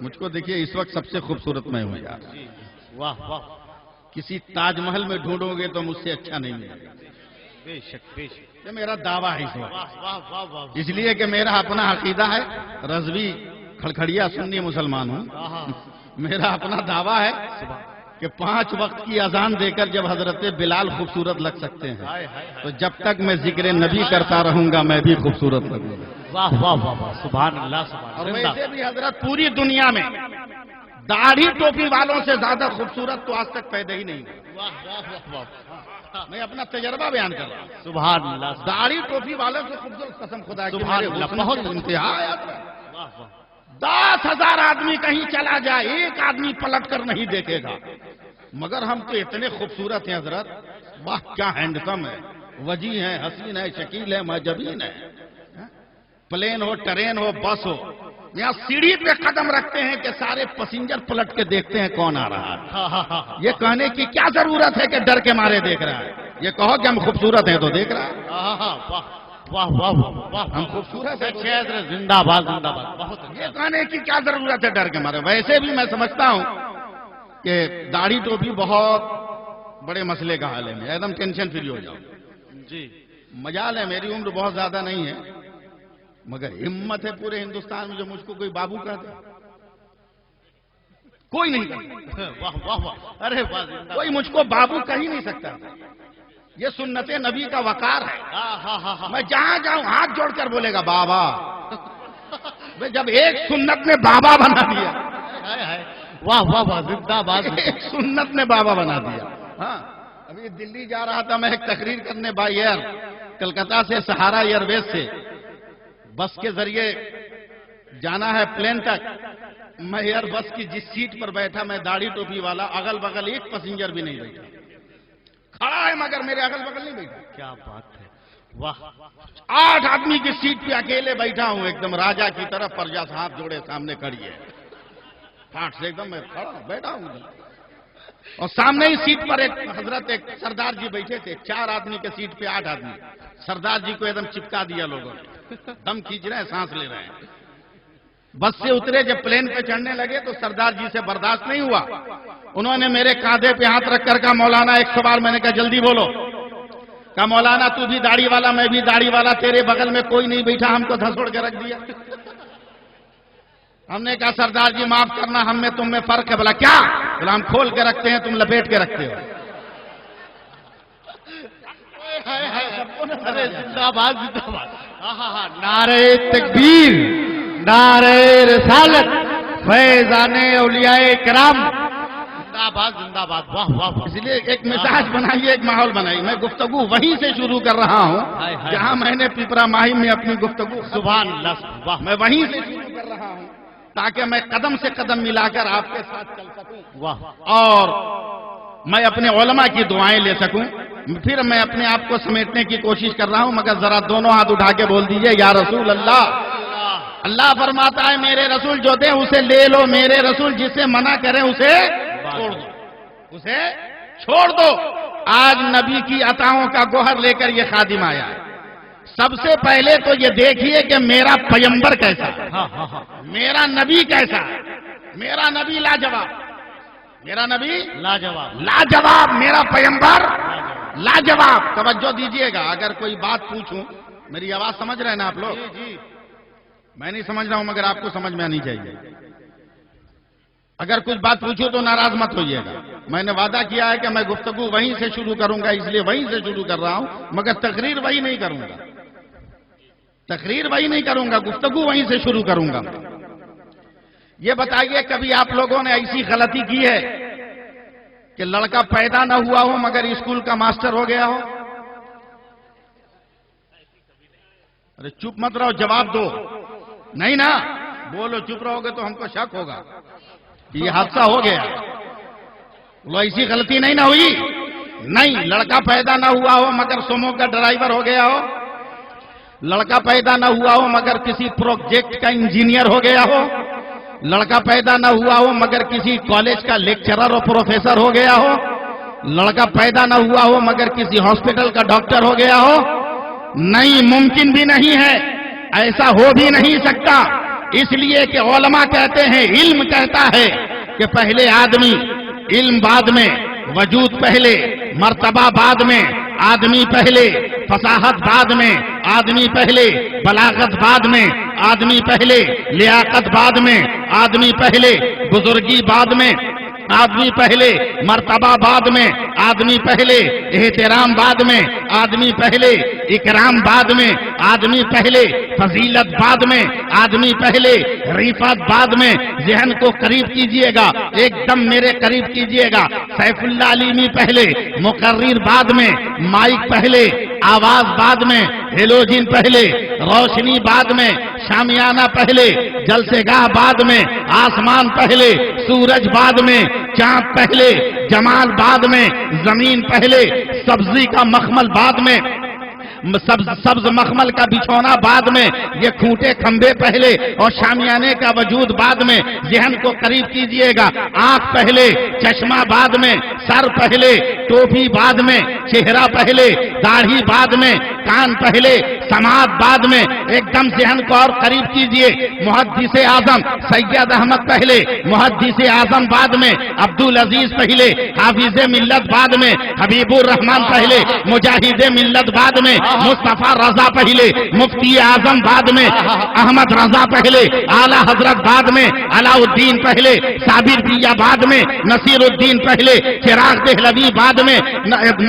مجھ کو دیکھیے، اس وقت سب سے خوبصورت میں ہوں یار. واہ واہ، کسی تاج محل میں ڈھونڈو گے تو مجھ سے اچھا نہیں ملے گا. بے شک بے شک. یہ میرا دعویٰ ہے اس وقت، واہ واہ واہ واہ. اس لیے کہ میرا اپنا عقیدہ ہے، رضوی کھڑکھڑیا سنی مسلمان ہوں. میرا اپنا دعویٰ ہے کہ 5 وقت کی اذان دے کر جب حضرت بلال خوبصورت لگ سکتے ہیں تو جب تک میں ذکر نبی کرتا رہوں گا میں بھی خوبصورت لگوں گا. واہ واہ واہ واہ، سبحان اللہ سبحان اور اللہ. ویسے بھی حضرت پوری دنیا میں داڑھی ٹوپی والوں سے زیادہ خوبصورت تو آج تک پیدا ہی نہیں ہوئی. واہ واہ واہ واہ، میں اپنا تجربہ بیان کر رہا ہوں. سبحان اللہ. داڑھی ٹوپی والوں سے خوبصورت قسم خدا کی سبحان میرے اللہ، حسن بہت سے انتہا ہے. واہ واہ. 10,000 آدمی کہیں چلا جائے، ایک آدمی پلٹ کر نہیں دیکھے گا، مگر ہم تو اتنے خوبصورت ہیں حضرت. واہ کیا ہینڈسم ہے، وجی ہے، حسین ہے، شکیل ہے، معجبین ہے. پلین ہو، ٹرین ہو، بس ہو، یہاں سیڑھی پہ قدم رکھتے ہیں کہ سارے پیسنجر پلٹ کے دیکھتے ہیں کون آ رہا ہے. یہ کہنے کی کیا ضرورت ہے کہ ڈر کے مارے دیکھ رہا ہے؟ یہ کہو کہ ہم خوبصورت ہیں تو دیکھ رہا ہے. واہ واہ واہ، ہم خوبصورت ہیں. زندہ باد زندہ باد. بہت یہ کہنے کی کیا ضرورت ہے ڈر کے مارے؟ ویسے بھی میں سمجھتا ہوں کہ داڑھی ٹوپی بہت بڑے مسئلے کا حل ہے. ایک دم ٹینشن فری ہو جاؤ. جی. مجال ہے، میری عمر بہت زیادہ نہیں ہے، مگر ہمت ہے پورے ہندوستان میں جو مجھ کو کوئی بابو کہتا ہے. کوئی نہیں کہتا. واہ واہ واہ، ارے واہ زندہ. کوئی مجھ کو بابو کہہ ہی نہیں سکتا. یہ سنت نبی کا وقار ہے. میں جہاں جاؤں ہاتھ جوڑ کر بولے گا بابا. جب ایک سنت نے بابا بنا دیا، واہ واہ واہ زندہ باد. ایک سنت نے بابا بنا دیا. ہاں ابھی دلی جا رہا تھا میں ایک تقریر کرنے بائی ایئر، کلکتہ سے سہارا ایئر ویز سے بس کے ذریعے جانا ہے پلین تک. میں ایئر بس کی جس سیٹ پر بیٹھا، میں داڑھی ٹوپی والا، اگل بغل ایک پیسنجر بھی نہیں بیٹھا. کھڑا ہے مگر میرے اگل بغل نہیں بیٹھا. کیا بات ہے. واہ. 8 آدمی کی سیٹ پہ اکیلے بیٹھا ہوں، ایک دم راجا کی طرف، پرجا سے ہاتھ جوڑے سامنے کھڑی ہے. ٹھاٹ سے ایک دم میں کھڑا ہوں، بیٹھا ہوں. اور سامنے ہی سیٹ پر ایک حضرت ایک سردار جی بیٹھے تھے. 4 آدمی کے سیٹ پہ 8 آدمی. سردار جی کو ایک دم چپکا دیا لوگوں نے. دم کھینچ رہے ہیں، سانس لے رہے ہیں. بس سے اترے، جب پلین پہ چڑھنے لگے تو سردار جی سے برداشت نہیں ہوا. انہوں نے میرے کاندھے پہ ہاتھ رکھ کر کہا مولانا ایک سوال. میں نے کہا جلدی بولو. کہا مولانا تو بھی داڑھی والا، میں بھی داڑھی والا، تیرے بغل میں کوئی نہیں بیٹھا، ہم کو دھسوڑ کے رکھ دیا. ہم نے کہا سردار جی معاف کرنا، ہم میں تم میں فرق ہے. بولا کیا؟ بولا ہم کھول کے رکھتے ہیں، تم لپیٹ کے رکھتے ہو. ارے زندہ باد زندہ باد. نعرہ تکبیر، نعرہ رسالت، فیضان اولیاء کرام. زندہ باد زندہ باد. واہ واہ. اس لیے ایک مزاج بنائیے، ایک ماحول بنائیے. میں گفتگو وہیں سے شروع کر رہا ہوں جہاں میں نے پیپرا ماہی میں اپنی گفتگو. سبحان اللہ. واہ. میں وہیں سے شروع کر رہا ہوں تاکہ میں قدم سے قدم ملا کر آپ کے ساتھ چل سکوں. واہ. اور میں اپنے علماء کی دعائیں لے سکوں. پھر میں اپنے آپ کو سمیٹنے کی کوشش کر رہا ہوں، مگر ذرا دونوں ہاتھ اٹھا کے بول دیجئے یا رسول اللہ. اللہ فرماتا ہے میرے رسول جو دیں اسے لے لو، میرے رسول جسے منع کریں اسے چھوڑ دو. اسے چھوڑ دو. آج نبی کی عطاؤں کا گوہر لے کر یہ خادم آیا ہے. سب سے پہلے تو یہ دیکھیے کہ میرا پیمبر کیسا ہے، میرا نبی کیسا ہے. میرا نبی لاجواب، میرا نبی لاجواب. لاجواب، میرا پیمبر لاجواب. توجہ دیجئے گا. اگر کوئی بات پوچھوں، میری آواز سمجھ رہے ہیں نا آپ لوگ؟ میں نہیں سمجھ رہا ہوں مگر آپ کو سمجھ میں آنی چاہیے. اگر کچھ بات پوچھو تو ناراض مت ہوئیے گا. میں نے وعدہ کیا ہے کہ میں گفتگو وہیں سے شروع کروں گا، اس لیے وہیں سے شروع کر رہا ہوں، مگر تقریر وہی نہیں کروں گا. تقریر وہی نہیں کروں گا، گفتگو وہیں سے شروع کروں گا. یہ بتائیے کبھی آپ لوگوں نے ایسی غلطی کی ہے کہ لڑکا پیدا نہ ہوا ہو مگر اسکول کا ماسٹر ہو گیا ہو؟ ارے چپ مت رہو، جواب دو. نہیں نا؟ بولو. چپ رہو گے تو ہم کو شک ہوگا کہ یہ حادثہ ہو گیا. بولو ایسی غلطی نہیں نہ ہوئی؟ نہیں. لڑکا پیدا نہ ہوا ہو مگر سومو کا ڈرائیور ہو گیا ہو. لڑکا پیدا نہ ہوا ہو مگر کسی پروجیکٹ کا انجینئر ہو گیا ہو. لڑکا پیدا نہ ہوا ہو مگر کسی کالج کا لیکچرر اور پروفیسر ہو گیا ہو. لڑکا پیدا نہ ہوا ہو مگر کسی ہاسپٹل کا ڈاکٹر ہو گیا ہو. نہیں، ممکن بھی نہیں ہے، ایسا ہو بھی نہیں سکتا. اس لیے کہ علماء کہتے ہیں، علم کہتا ہے کہ پہلے آدمی، علم بعد میں، وجود پہلے، مرتبہ بعد میں، آدمی پہلے، فصاحت بعد میں، آدمی پہلے، بلاغت بعد میں، آدمی پہلے، لیاقت بعد میں، آدمی پہلے، بزرگی بعد میں، آدمی پہلے، مرتبہ بعد میں، آدمی پہلے، احترام بعد میں، آدمی پہلے، اکرام بعد میں، آدمی پہلے، فضیلت بعد میں، آدمی پہلے، رفعت بعد میں۔ ذہن کو قریب کیجئے گا، ایک دم میرے قریب کیجئے گا۔ سیف اللہ علیمی پہلے، مقرر بعد میں، مائک پہلے، آواز بعد میں، ہیلوجن پہلے، روشنی بعد میں، شامیانہ پہلے، جلسے گاہ بعد میں، آسمان پہلے، سورج بعد میں، چاند پہلے، جمال بعد میں، زمین پہلے، سبزی کا مخمل بعد میں، سبز مخمل کا بچھونا بعد میں، یہ کھوٹے کھمبے پہلے اور شامیانے کا وجود بعد میں۔ ذہن کو قریب کیجئے گا، آنکھ پہلے، چشمہ بعد میں، سر پہلے، ٹوپی بعد میں، چہرہ پہلے، داڑھی بعد میں، کان پہلے، سماعت بعد میں۔ ایک دم ذہن کو اور قریب کیجئے، محدث اعظم سید احمد پہلے، محدث اعظم بعد میں، عبدالعزیز پہلے، حافظ ملت بعد میں، حبیب الرحمن پہلے، مجاہد ملت بعد میں، مصطفیٰ رضا پہلے، مفتی اعظم بعد میں، احمد رضا پہلے، اعلیٰ حضرت بعد میں، علاء الدین پہلے، صابر پیا بعد میں، نصیر الدین پہلے، چراغ دہلوی بعد میں،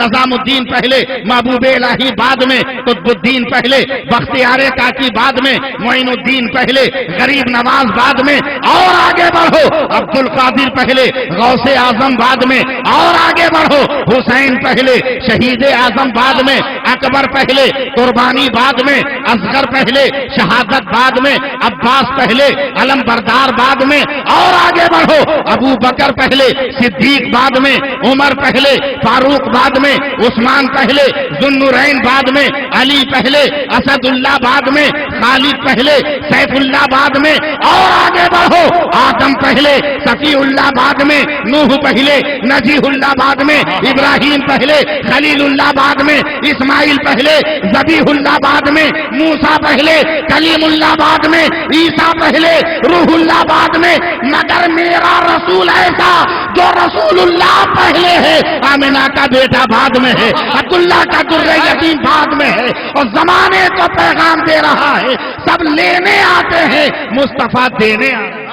نظام الدین پہلے، محبوب الہی بعد میں، قطب الدین پہلے، بختیار کاکی بعد میں، معین الدین پہلے، غریب نواز بعد میں۔ اور آگے بڑھو، عبد القادر پہلے، غوث اعظم بعد میں۔ اور آگے بڑھو، حسین پہلے، شہید اعظم بعد میں، اکبر پہلے، قربانی بعد میں، اصغر پہلے، شہادت بعد میں، عباس پہلے، علم بردار بعد میں۔ اور آگے بڑھو، ابو بکر پہلے، صدیق بعد میں، عمر پہلے، فاروق بعد میں، عثمان پہلے، ذوالنورین بعد میں، علی پہلے، اسد اللہ بعد میں، خالد پہلے، سیف اللہ بعد میں۔ اور آگے بڑھو، آدم پہلے، صفی اللہ بعد میں، نوح پہلے، نجیح اللہ بعد میں، ابراہیم پہلے، خلیل اللہ بعد میں، اسماعیل پہلے، ذبیح اللہ بعد میں، موسیٰ پہلے، کلیم اللہ بعد میں، عیسیٰ پہلے، روح اللہ بعد میں۔ مگر میرا رسول ایسا جو رسول اللہ پہلے ہے، آمنہ کا بیٹا بعد میں ہے، عبداللہ کا در یتیم بعد میں ہے، اور زمانے کو پیغام دے رہا ہے۔ سب لینے آتے ہیں، مصطفیٰ دینے آتے ہیں۔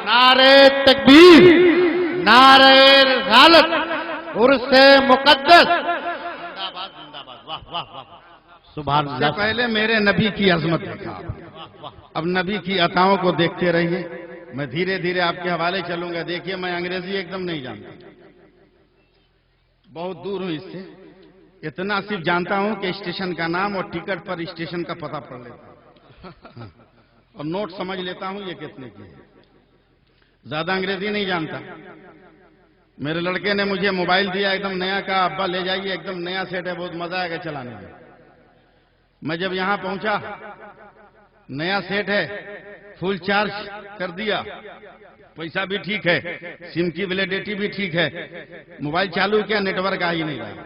نعرہ تکبیر، نعرہ رسالت، عرس مقدس، سبحان سے اللہ۔ پہلے میرے نبی کی عظمت دیکھا۔ اب نبی کی عطاؤں کو دیکھتے رہیے، میں دھیرے دھیرے آپ کے حوالے چلوں گا۔ دیکھیے، میں انگریزی ایک دم نہیں جانتا، بہت دور ہوں اس سے۔ اتنا صرف جانتا ہوں کہ اسٹیشن کا نام اور ٹکٹ پر اسٹیشن کا پتہ پڑھ لیتا ہوں اور نوٹ سمجھ لیتا ہوں یہ کتنے کی ہے۔ زیادہ انگریزی نہیں جانتا۔ میرے لڑکے نے مجھے موبائل دیا، ایک دم نیا، کہا ابا لے جائیے، ایک دم نیا سیٹ ہے، بہت مزہ آئے گا چلانے میں۔ میں جب یہاں پہنچا، نیا سیٹ ہے، فل چارج کر دیا، پیسہ بھی ٹھیک ہے، سم کی ویلیڈیٹی بھی ٹھیک ہے، موبائل چالو کیا، نیٹ ورک آ ہی نہیں رہا۔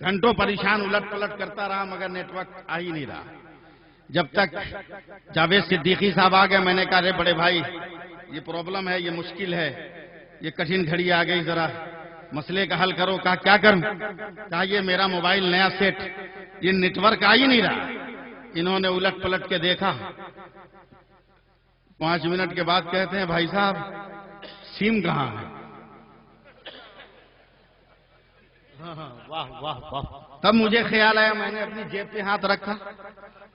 گھنٹوں پریشان الٹ پلٹ کرتا رہا، مگر نیٹ ورک آ ہی نہیں رہا۔ جب تک جاوید صدیقی صاحب آ گئے، میں نے کہا رے بڑے بھائی، یہ پرابلم ہے، یہ مشکل ہے، یہ کٹھن گھڑی آ گئی، ذرا مسئلے کا حل کرو۔ کہا کیا کروں؟ کہا یہ میرا موبائل نیا سیٹ، یہ نیٹ ورک آ ہی نہیں رہا۔ انہوں نے الٹ پلٹ کے دیکھا، 5 منٹ کے بعد کہتے ہیں بھائی صاحب سیم کہاں ہے؟ واہ واہ واہ۔ تب مجھے خیال آیا، میں نے اپنی جیب پہ ہاتھ رکھا،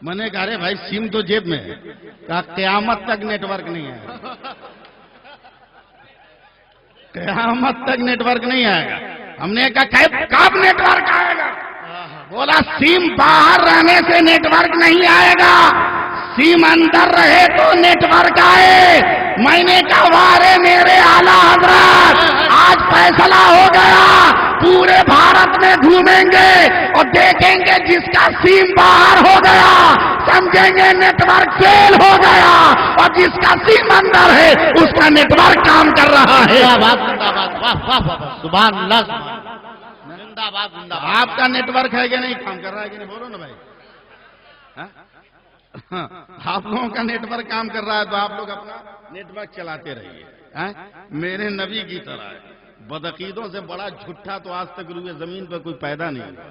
میں نے کہا رے بھائی سیم تو جیب میں ہے۔ کہا قیامت تک نیٹ ورک نہیں آئے گا، قیامت تک نیٹ ورک نہیں آئے گا۔ ہم نے کہا کب نیٹ ورک آئے گا؟ بولا سیم باہر رہنے سے نیٹ ورک نہیں آئے گا، سیم اندر رہے تو نیٹ ورک آئے۔ میں نے کہا وارے میرے اعلیٰ حضرت، آج فیصلہ ہو گیا، پورے بھارت میں گھومیں گے اور دیکھیں گے جس کا سیم باہر ہو گیا سمجھیں گے نیٹ ورک فیل ہو گیا، اور جس کا سیم اندر ہے اس کا نیٹ ورک کام کر رہا ہے۔ سبحان اللہ، زندہ باد، زندہ باد۔ آپ کا نیٹ ورک ہے کہ نہیں کام کر رہا ہے کہ نہیں؟ بولو نا بھائی۔ آپ لوگوں کا نیٹ ورک کام کر رہا ہے تو آپ لوگ اپنا نیٹ ورک چلاتے رہیے. میرے نبی کی طرح ہے. بدعقیدوں سے بڑا جھوٹا تو آج تک روئے زمین پہ کوئی پیدا نہیں ہوا.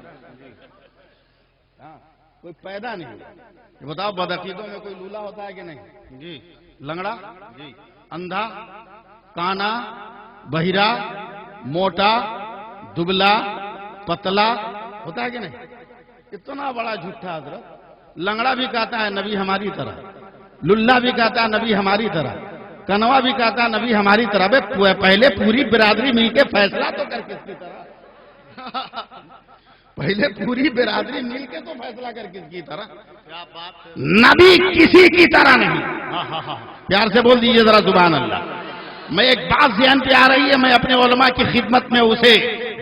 کوئی پیدا نہیں ہوا. بتاؤ بدعقیدوں میں کوئی لولا ہوتا ہے کہ نہیں؟ جی. لنگڑا؟ جی. اندھا، کانا، بہرا، موٹا، دبلا، پتلا ہوتا ہے کہ نہیں؟ اتنا بڑا جھوٹا حضرت. لنگڑا بھی کہتا ہے نبی ہماری طرح، للہ بھی کہتا ہے نبی ہماری طرح، کنوا بھی کہتا ہے نبی ہماری طرح. پہلے پوری برادری مل کے فیصلہ تو کر کس کی طرح؟ پہلے پوری برادری مل کے تو فیصلہ کر کس کی طرح؟ نبی کسی کی طرح نہیں. پیار سے بول دیجئے ذرا سبحان اللہ. میں ایک بات ذہن پہ آ رہی ہے، میں اپنے علماء کی خدمت میں اسے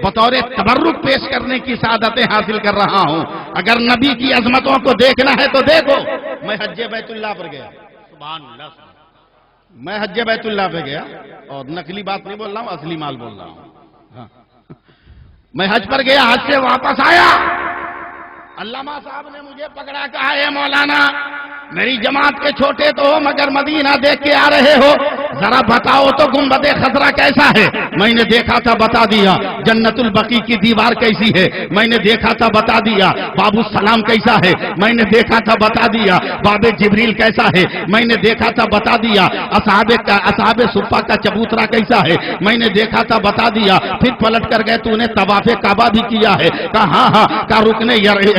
بطور تبرک پیش کرنے کی سعادتیں حاصل کر رہا ہوں. اگر نبی کی عظمتوں کو دیکھنا ہے تو دیکھو. میں حج بیت اللہ پر گیا. سبحان اللہ. میں حج بیت اللہ پہ گیا اور نقلی بات نہیں بول رہا ہوں، اصلی مال بول رہا ہوں. میں حج پر گیا، حج سے واپس آیا، علامہ صاحب نے مجھے پکڑا، کہا اے مولانا میری جماعت کے چھوٹے تو ہو مگر مدینہ دیکھ کے آ رہے ہو، ذرا بتاؤ تو گنبد خضرا کیسا ہے؟ میں نے دیکھا تھا بتا دیا. جنت البقیع کی دیوار کیسی ہے؟ میں نے دیکھا تھا بتا دیا. باب السلام کیسا ہے؟ میں نے دیکھا تھا بتا دیا. باب جبریل کیسا ہے؟ میں نے دیکھا تھا بتا دیا. اصحاب صفہ کا چبوترا کیسا ہے؟ میں نے دیکھا تھا بتا دیا. پھر پلٹ کر گئے، تو نے طواف کعبہ بھی کیا ہے؟ کہا ہاں. کا رکن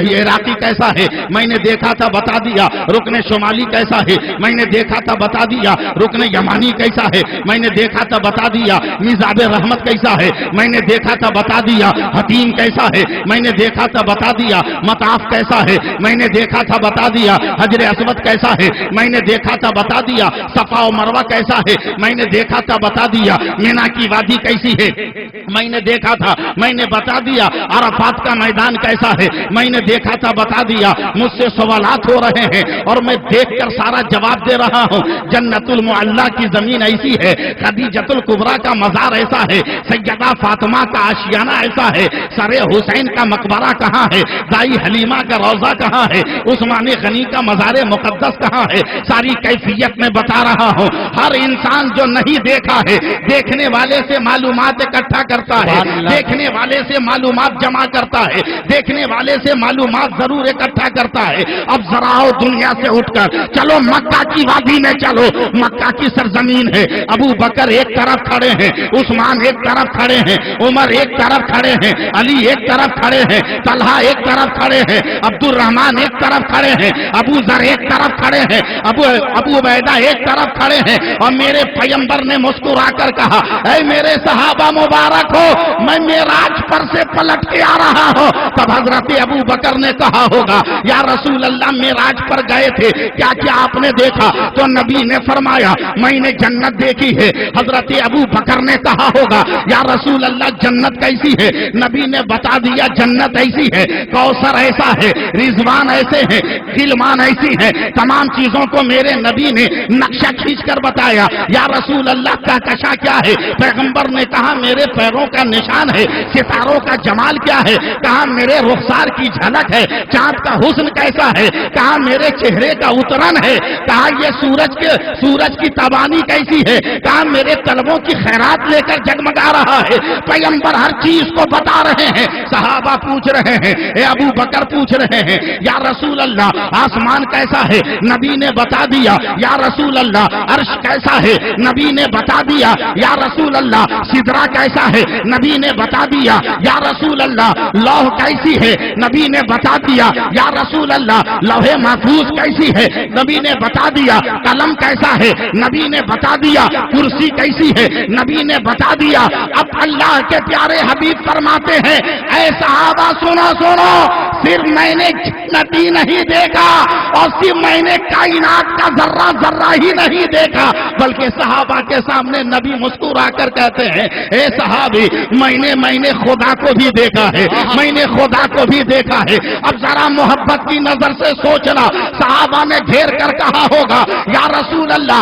عراقی کیسا ہے؟ میں نے دیکھا تھا بتا دیا. رکن شمالی کیسا ہے؟ میں نے دیکھا تھا بتا دیا. رکن یمانی کیسا ہے؟ میں نے دیکھا تھا بتا دیا. میزاب رحمت کیسا ہے؟ میں نے دیکھا تھا بتا دیا. حتیم کیسا ہے؟ میں نے دیکھا تھا بتا دیا. مطاف کیسا ہے؟ میں نے دیکھا تھا بتا دیا. حجر اسود کیسا ہے؟ میں نے دیکھا تھا بتا دیا. صفا و مروہ کیسا ہے؟ میں نے دیکھا تھا بتا دیا. مینا کی وادی کیسی ہے؟ میں نے دیکھا تھا. میں نے بتا دیا. عرفات کا میدان کیسا ہے؟ میں نے دیکھا تھا بتا دیا. مجھ سے سوالات ہو رہے ہیں اور میں دیکھ کر سارا جواب دے رہا ہوں. جنت المعلا کی زمین ایسی ہے، خدیجۃ الکبریٰ کا مزار ایسا ہے، سیدہ فاطمہ کا آشیانہ ایسا ہے، سر حسین کا مقبرہ کہاں ہے، دائی حلیمہ کا روضہ کہاں ہے، عثمان غنی کا مزار مقدس کہاں ہے، ساری کیفیت میں بتا رہا ہوں. ہر انسان جو نہیں دیکھا ہے دیکھنے والے سے معلومات اکٹھا کرتا ہے، دیکھنے والے سے معلومات جمع کرتا ہے، دیکھنے والے سے معلومات ضرور اکٹھا کرتا ہے. اب ذرا آؤ دنیا سے اٹھ کر چلو مکہ کی وادی میں چلو. مکہ کی سرزمین ہے. ابو بکر ایک طرف کھڑے ہیں، عثمان ایک طرف کھڑے ہیں، عمر ایک طرف کھڑے ہیں، علی ایک طرف کھڑے ہیں، طلحہ ایک طرف کھڑے ہیں، عبد الرحمن ایک طرف کھڑے ہیں، ابو ذر ایک طرف کھڑے ہیں، ابو عبیدہ ایک طرف کھڑے ہیں. اور میرے پیغمبر نے مسکرا کر کہا اے میرے صحابہ مبارک ہو، میں معراج پر سے پلٹ کے آ رہا ہوں. تب حضرت ابو بکر نے کہا ہوگا یا رسول اللہ معراج پر گئے تھے، کیا کیا آپ نے دیکھا؟ تو نبی نے فرمایا میں نے جنت دیکھی ہے. حضرت ابو بکر نے کہا ہوگا یا رسول اللہ جنت کیسی ہے؟ نبی نے بتا دیا جنت ایسی ہے، کوثر ایسا ہے، رضوان ایسے ہیں، غلمان ایسی ہیں. تمام چیزوں کو میرے نبی نے نقشہ کھینچ کر بتایا. یا رسول اللہ کا کشا کیا ہے؟ پیغمبر نے کہا میرے پیروں کا نشان ہے. ستاروں کا جمال کیا ہے؟ کہا میرے رخسار کی جھلک ہے. چاند کا حسن کیسا ہے؟ کہا میرے چہرے کا اترن ہے. کہا یہ سورج کی تابانی کیسی ہے؟ کہا میرے طلبوں کی خیرات لے کر جگمگا رہا ہے. پیغمبر ہر چیز کو بتا رہے ہیں. صحابہ پوچھ رہے ہیں، اے ابو بکر پوچھ رہے ہیں یا رسول اللہ آسمان کیسا ہے؟ نبی نے بتا دیا. یا رسول اللہ عرش کیسا ہے؟ نبی نے بتا دیا. یا رسول اللہ سدرہ کیسا ہے؟ نبی نے بتا دیا. یا رسول اللہ لوح کیسی ہے؟ نبی نے بتا دیا. یا رسول اللہ لوح محفوظ کیسی ہے؟ نبی نے بتا دیا. قلم کیسا ہے؟ نبی نے بتا دیا. کرسی کیسی ہے؟ نبی نے بتا دیا. اب اللہ کے پیارے حبیب فرماتے ہیں اے صحابہ سنو سنو، صرف میں نے جنتی نہیں دیکھا اور صرف میں نے کائنات کا ذرہ ذرہ ہی نہیں دیکھا، بلکہ صحابہ کے سامنے نبی مسکرا کر کہتے ہیں اے صحابی میں نے خدا کو بھی دیکھا ہے، میں نے خدا کو بھی دیکھا ہے. اب ذرا محبت کی نظر سے سوچنا. صحابہ نے گھیر کر کہا ہوگا یا رسول اللہ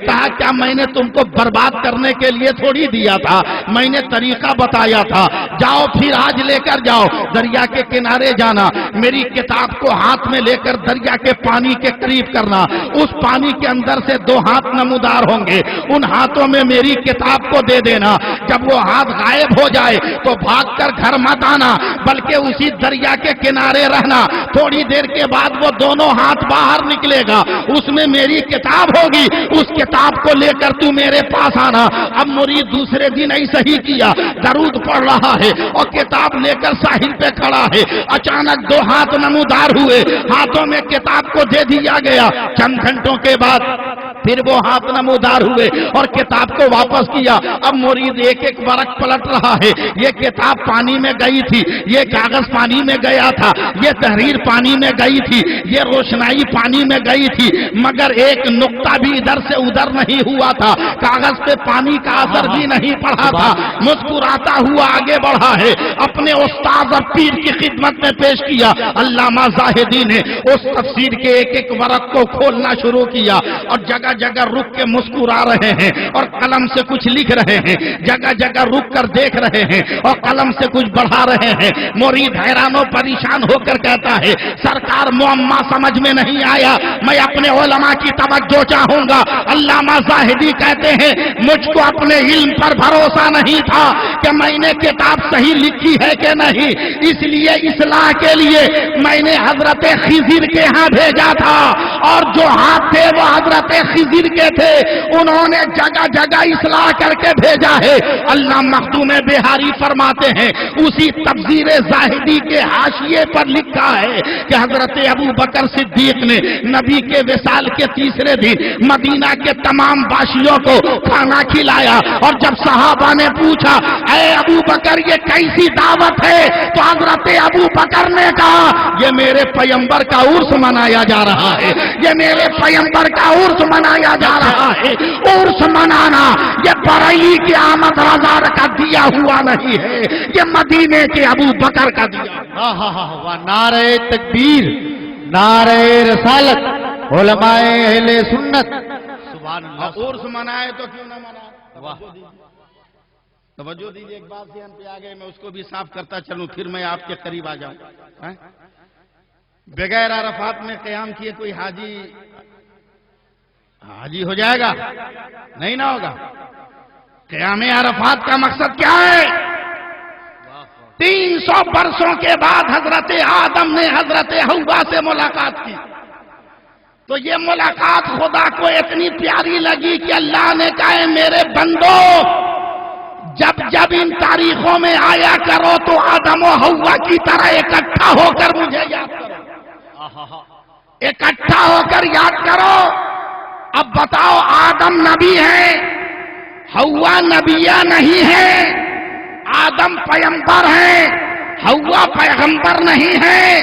کہا کیا میں نے تم کو برباد کرنے کے لیے تھوڑی دیا تھا، میں نے طریقہ بتایا تھا، جاؤ پھر آج لے کر جاؤ، دریا کے کنارے جانا، میری کتاب کو ہاتھ میں لے کر دریا کے پانی کے قریب کرنا، اس پانی کے اندر سے 2 ہاتھ نمودار ہوں گے، ان ہاتھوں میں میری کتاب کو دے دینا، جب وہ ہاتھ غائب ہو جائے تو بھاگ کر گھر مت آنا بلکہ اسی دریا کے کنارے رہنا، تھوڑی دیر کے بعد وہ دونوں ہاتھ باہر نکلے گا، اس میں میری کتاب ہوگی، اس کتاب کو لے کر تو میرے پاس آنا۔ اب مرید دوسرے دن ایسا ہی کیا، درود پڑھ رہا ہے اور کتاب لے کر ساحل پہ کھڑا ہے، اچانک 2 ہاتھ نمودار ہوئے، ہاتھوں میں کتاب کو دے دیا گیا، چند گھنٹوں کے بعد پھر وہ ہاتھ نمودار ہوئے اور کتاب کو واپس کیا۔ اب مرید ایک ایک ورق پلٹ رہا ہے، یہ کتاب پانی میں گئی تھی، یہ کاغذ پانی میں گیا تھا، یہ تحریر پانی میں گئی تھی، یہ روشنائی پانی میں گئی تھی، مگر ایک نقطہ بھی ادھر سے ادھر نہیں ہوا تھا، کاغذ پہ پانی کا اثر بھی نہیں پڑا تھا۔ مسکراتا ہوا آگے بڑھا ہے، اپنے استاد اور پیر کی خدمت میں پیش کیا۔ علامہ زاہدی نے اس تفسیر کے ایک ایک ورق کو کھولنا شروع کیا اور جگہ جگہ رک کے مسکرا رہے ہیں اور قلم سے کچھ لکھ رہے ہیں، جگہ جگہ رک کر دیکھ رہے ہیں اور قلم سے کچھ بڑھا رہے ہیں۔ مرید حیران و پریشان ہو کر کہتا ہے سرکار معمہ سمجھ میں نہیں آیا، میں اپنے علماء کی توجہ چاہوں گا۔ علامہ زاہدی کہتے ہیں مجھ کو اپنے علم پر بھروسہ نہیں تھا کہ میں نے کتاب صحیح لکھی ہے کہ نہیں، اس لیے اصلاح کے لیے میں نے حضرت خضر کے ہاں بھیجا تھا، اور جو ہاتھ تھے وہ حضرت خضر کے تھے، انہوں نے جگہ جگہ اصلاح کر کے بھیجا ہے۔ اللہ مخدوم بہاری فرماتے ہیں اسی تفسیر زاہدی کے حاشیے پر لکھا ہے کہ حضرت ابو بکر صدیق نے نبی کے وصال کے 3 دن مدینہ کے تمام باشیوں کو کھانا کھلایا، اور جب صحابہ نے پوچھا اے ابو بکر یہ کیسی دعوت ہے، تو حضرت ابو بکر نے کہا یہ میرے پیغمبر کا عرس منایا جا رہا ہے، یہ میرے پیغمبر کا عرس منایا جا رہا ہے۔ عرس منانا یہ برئی کی آمد رضا کا دیا ہوا نہیں ہے، یہ مدینے کے ابو بکر کا دیا۔ نعرہ تکبیر، نعرہ رسالت، علماء اہل سنت، سبحان اللہ۔ عرس منائے تو کیوں نہ منائے؟ توجہ دیجیے، ایک بات ذہن پہ آ گئے، میں اس کو بھی صاف کرتا چلوں پھر میں آپ کے قریب آ جاؤں۔ بغیر عرفات میں قیام کیے کوئی حاجی ہو جائے گا؟ نہیں نہ ہوگا۔ قیام عرفات کا مقصد کیا ہے؟ 300 برسوں کے بعد حضرت آدم نے حضرت حوا سے ملاقات کی، تو یہ ملاقات خدا کو اتنی پیاری لگی کہ اللہ نے کہا میرے بندو جب جب ان تاریخوں میں آیا کرو تو آدم و حوا کی طرح اکٹھا ہو کر مجھے یاد کرو، اکٹھا ہو کر یاد کرو۔ اب بتاؤ آدم نبی ہے، حوا نبیہ نہیں ہے، آدم پیغمبر ہے، حوا پیغمبر نہیں ہے،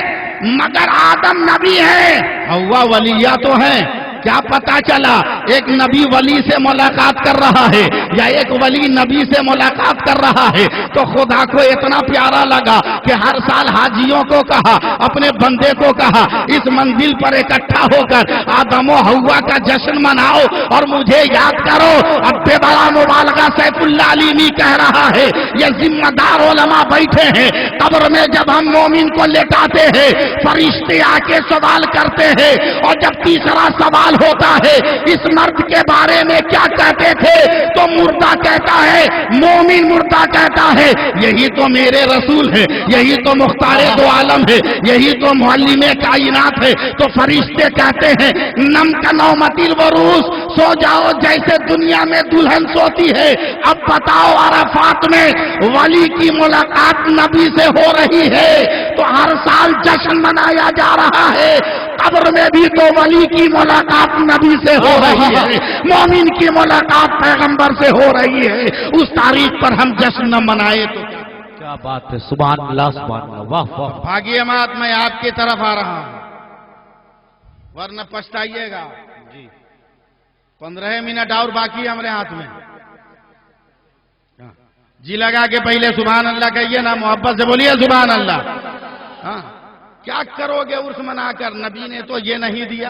مگر آدم نبی ہے، حوا ولیہ تو ہے۔ کیا پتا چلا ایک نبی ولی سے ملاقات کر رہا ہے یا ایک ولی نبی سے ملاقات کر رہا ہے، تو خدا کو اتنا پیارا لگا کہ ہر سال حاجیوں کو کہا، اپنے بندے کو کہا اس منزل پر اکٹھا ہو کر آدم و حوا کا جشن مناؤ اور مجھے یاد کرو۔ اب بے بڑا مبالغہ سیف اللہ علیمی کہہ رہا ہے یہ ذمہ دار علماء بیٹھے ہیں، قبر میں جب ہم مومن کو لٹاتے ہیں فرشتے آ کے سوال کرتے ہیں، اور جب تیسرا سوال ہوتا ہے اس مرد کے بارے میں کیا کہتے تھے، تو مردہ کہتا ہے، مومن مردہ کہتا ہے یہی تو میرے رسول ہے، یہی تو مختار دو عالم ہے، یہی تو معلم کائنات ہے، تو فرشتے کہتے ہیں نم کا نومت الوروس، سو جاؤ جیسے دنیا میں دلہن سوتی ہے۔ اب بتاؤ عرفات میں ولی کی ملاقات نبی سے ہو رہی ہے تو ہر سال جشن منایا جا رہا ہے، قبر میں بھی تو ولی کی ملاقات نبی سے ہو رہی ہے، مومن کی ملاقات پیغمبر سے ہو رہی ہے، اس تاریخ پر ہم جشن نہ منائے تو کیا بات ہے، سبحان اللہ سبحان اللہ، واہ واہ۔ بھاگیے مات، میں آپ کی طرف آ رہا ہوں ورنہ پچھتائیے گا۔ 15 منٹ اور باقی ہمارے ہاتھ میں، جی لگا کے پہلے سبحان اللہ کہیے نا، محبت سے بولیے سبحان اللہ۔ کیا کرو گے عرس منا کر؟ نبی نے تو یہ نہیں دیا،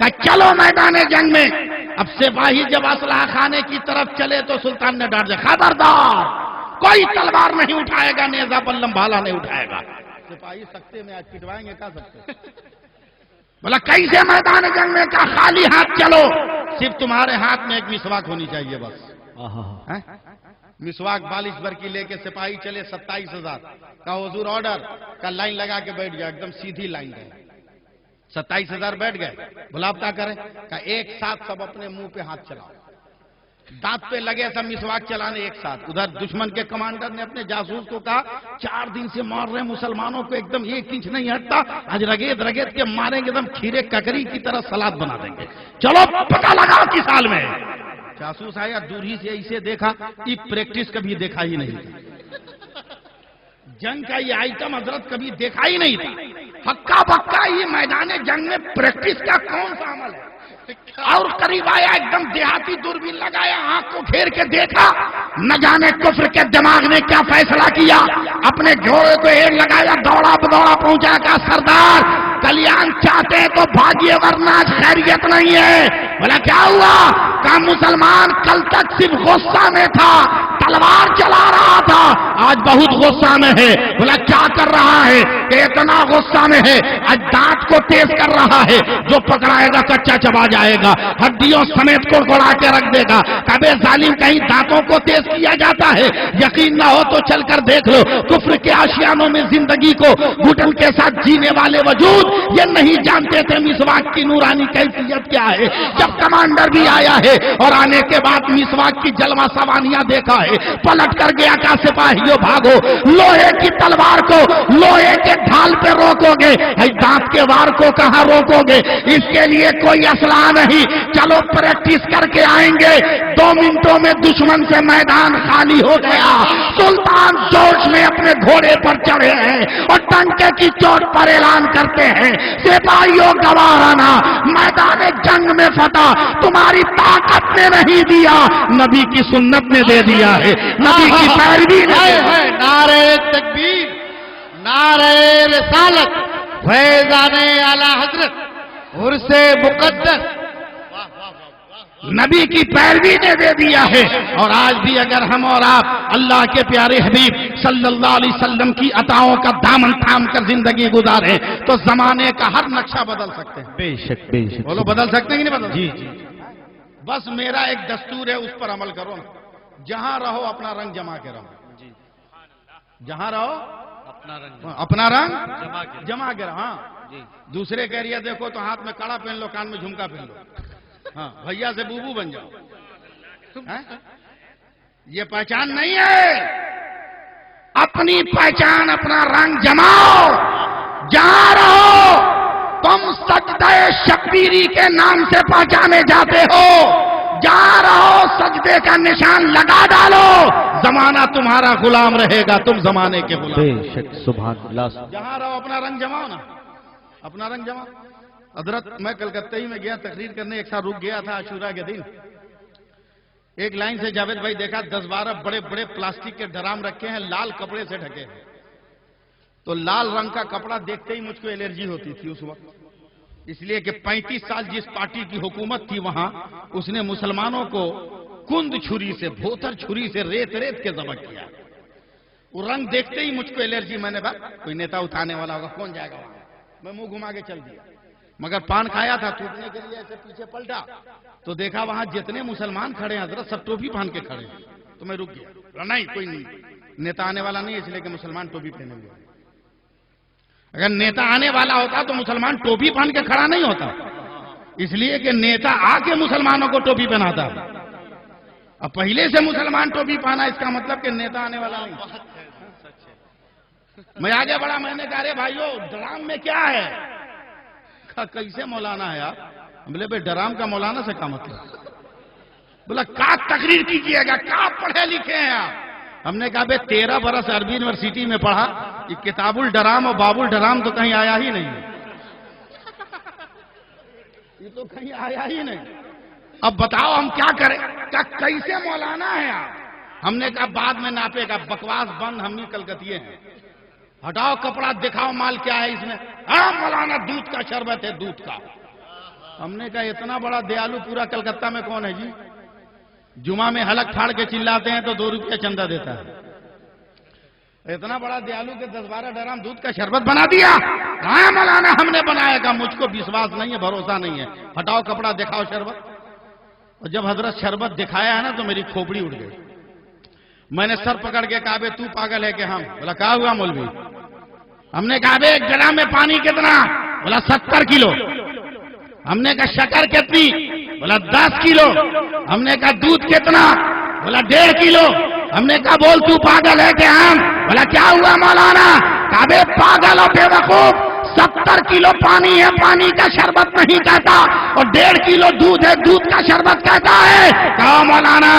کہ چلو میدان جنگ میں. اب سپاہی جب اسلحہ خانے کی طرف چلے تو سلطان نے ڈانٹ دیا خبردار کوئی تلوار نہیں اٹھائے گا, نیزہ بلم بھالا نہیں اٹھائے گا. سپاہی سکتے میں آج پٹوائیں گے کیا سکتے. بولا کیسے میدان جنگ میں کہا خالی ہاتھ چلو, صرف تمہارے ہاتھ میں ایک مسواک ہونی چاہیے بس. مسواک 42 بھر کی لے کے سپاہی چلے 27,000. کہا حضور آرڈر. کہا لائن لگا کے بیٹھ گیا, ایک دم سیدھی لائن گئے. 27,000 بیٹھ گئے. بولا اب کیا کریں. کہا ایک ساتھ سب اپنے منہ پہ ہاتھ چلاؤ. دانت پہ لگے سب مسواک چلانے ایک ساتھ. ادھر دشمن کے کمانڈر نے اپنے جاسوس کو کہا 4 دن سے مار رہے مسلمانوں کو, ایک دم 1 انچ نہیں ہٹتا, آج رگید رگید کے ماریں گے, ایک دم کھیرے ککری کی طرح سلاد بنا دیں گے, چلو پتہ لگاؤ کس حال میں. جاسوس آیا, دور ہی سے اسے دیکھا, یہ پریکٹس کبھی دیکھا ہی نہیں تھا. جنگ کا یہ آئٹم حضرت کبھی دیکھا ہی نہیں تھا. ہکا بکا یہ میدان جنگ میں پریکٹس کا کون سا عمل ہے. اور قریب آیا, ایک دم دیہاتی دوربین لگایا, آنکھ کو گھیر کے دیکھا, نہ جانے کفر کے دماغ نے کیا فیصلہ کیا. اپنے گھوڑے کو ایڑ لگایا, دوڑا بدوڑا پہنچا. کہا سردار کلیان چاہتے ہیں تو بھاگیے ورنہ خیریت نہیں ہے. بولا کیا ہوا. کہا مسلمان کل تک صرف غصہ میں تھا, تلوار چلا رہا تھا, آج بہت غصہ میں ہے. بولا کیا کر رہا ہے. اتنا غصہ میں ہے آج دانت کو تیز کر رہا ہے, جو پکڑائے گا کچا چبا جائے گا, ہڈیوں سمیت کو گڑا کے رکھ دے گا. کبھی ظالم کہیں دانتوں کو تیز کیا جاتا ہے, یقین نہ ہو تو چل کر دیکھ لو. کفر کے آشیانوں میں زندگی کو گھٹن کے ساتھ جینے والے وجود یہ نہیں جانتے تھے مسواک کی نورانی کیفیت کیا ہے. جب کمانڈر بھی آیا ہے اور آنے کے بعد مسواک کی جلوہ سوانیاں دیکھا ہے, پلٹ کر گیا. کا سپاہیوں بھاگو, لوہے کی تلوار کو لوہے کے ڈھال پہ روکو گے, دانت کے وار کو کہاں روکو گے. اس کے لیے کوئی اسلحہ نہیں, چلو پریکٹس کر کے آئیں گے. 2 منٹوں میں دشمن سے میدان خالی ہو گیا. سلطان جوش میں اپنے گھوڑے پر چڑھے ہیں اور ٹنکے کی چوٹ پر اعلان کرتے ہیں سپاہیوں گوارنا, میدان جنگ میں فتح تمہاری طاقت نے نہیں دیا, نبی کی سنت نے دے دیا ہے, نبی کی پیروی نے. نعرہ تکبیر, نعرہ رسالت, فیضان اعلی حضرت, عرس مقدس, نبی کی پیروی نے دے دیا ہے. اور آج بھی اگر ہم اور آپ اللہ کے پیارے حبیب صلی اللہ علیہ وسلم کی عطاؤں کا دامن تھام کر زندگی گزارے تو زمانے کا ہر نقشہ بدل سکتے ہیں. بے شک بے شک. بولو بدل سکتے ہیں کہ نہیں بدل. جی جی. بس میرا ایک دستور ہے, اس پر عمل کرو. جہاں رہو اپنا رنگ جما کے رہو. جہاں رہو اپنا رنگ جما کے رہو. ہاں دوسرے کہہ رہی ہے دیکھو تو ہاتھ میں کڑا پہن لو, کان میں جھمکا پہن لو, ہاں بھیا سے بوبو بن جاؤ. یہ پہچان نہیں ہے. اپنی پہچان, اپنا رنگ جماؤ. جہاں رہو تم سجدہ شبیری کے نام سے پہچانے جاتے ہو, جہاں رہو سجدے کا نشان لگا ڈالو. زمانہ تمہارا غلام رہے گا, تم زمانے کے غلام. بے شک سبحان اللہ. جہاں رہو اپنا رنگ جماؤ نا, اپنا رنگ جماؤ. حضرت میں کلکتہ ہی میں گیا تقریر کرنے, ایک ساتھ رک گیا تھا عاشورہ کے دن. ایک لائن سے جاوید بھائی دیکھا 10-12 بڑے بڑے پلاسٹک کے ڈرام رکھے ہیں, لال کپڑے سے ڈھکے ہیں. تو لال رنگ کا کپڑا دیکھتے ہی مجھ کو الرجی ہوتی تھی اس وقت, اس لیے کہ 35 سال جس پارٹی کی حکومت تھی وہاں, اس نے مسلمانوں کو کند چھری سے, بھوتر چھری سے ریت ریت کے ذبح کیا. وہ رنگ دیکھتے ہی مجھ کو الرجی. میں نے کہا کوئی نیتا اٹھانے والا ہوگا, کون جائے گا وہاں. میں منہ گھما کے چل دیا, مگر پان کھایا تھا, ٹوٹنے کے لیے ایسے پیچھے پلٹا تو دیکھا وہاں جتنے مسلمان کھڑے ہیں حضرت سب ٹوپی پہن کے کھڑے ہیں. تو میں رک گیا, نہیں کوئی نہیں, نیتا آنے والا نہیں, اس لیے کہ مسلمان ٹوپی پہنے ہوئے. اگر نیتا آنے والا ہوتا تو مسلمان ٹوپی پہن کے کھڑا نہیں ہوتا, اس لیے کہ نیتا آ کے مسلمانوں کو ٹوپی پہناتا. اب پہلے سے مسلمان ٹوپی پہنا, اس کا مطلب کہ نیتا آنے والا نہیں. میں آگے بڑھا, میں نے کہا رے بھائیو ڈرام میں کیا ہے. کیسے مولانا ہے آپ. بولے بھائی ڈرام کا مولانا سے کیا مطلب. بولا کا تقریر کیجیے گا, کا پڑھے لکھے ہیں آپ. ہم نے کہا بھائی 13 برس عربی یونیورسٹی میں پڑھا, یہ کتاب الڈرام اور باب الڈرام تو کہیں آیا ہی نہیں, یہ تو کہیں آیا ہی نہیں. اب بتاؤ ہم کیا کریں, کیا کیسے مولانا ہے آپ. ہم نے کہا بعد میں ناپے گا, بکواس بند, ہم ہی کلکتیے ہیں. ہٹاؤ کپڑا, دکھاؤ مال کیا ہے اس میں. ہاں مولانا دودھ کا شربت ہے, دودھ کا. ہم نے کہا اتنا بڑا دیالو پورا کلکتہ میں کون ہے جی؟ جمعہ میں حلق پھاڑ کے چلاتے ہیں تو 2 روپیہ چندہ دیتا ہے. اتنا بڑا دیالو کہ 10-12 ڈرام دودھ کا شربت بنا دیا. کہاں مولانا ہم نے بنایا؟ کہا مجھ کو وشواس نہیں ہے، بھروسہ نہیں ہے، ہٹاؤ کپڑا دکھاؤ شربت. اور جب حضرت شربت دکھایا ہے نا تو میری کھوپڑی اٹھ گئی. میں نے سر پکڑ کے کہا بے تو پاگل ہے کہ ہم؟ بولا کہا ہوا مولوی؟ ہم نے کہا بے 1 ڈرام میں پانی کتنا؟ بولا 70 کلو. ہم نے کہا شکر کتنی؟ بولا 10 کلو. ہم نے کہا دودھ کتنا؟ بولا 1.5 کلو. ہم نے کہا بول تو پاگل ہے کہ ہم؟ بولا کیا ہوا مولانا؟ کہا بے پاگل اور بے وقوف، 70 کلو پانی ہے، پانی کا شربت نہیں کہتا، اور 1.5 کلو دودھ ہے، دودھ کا شربت کہتا ہے. کہا مولانا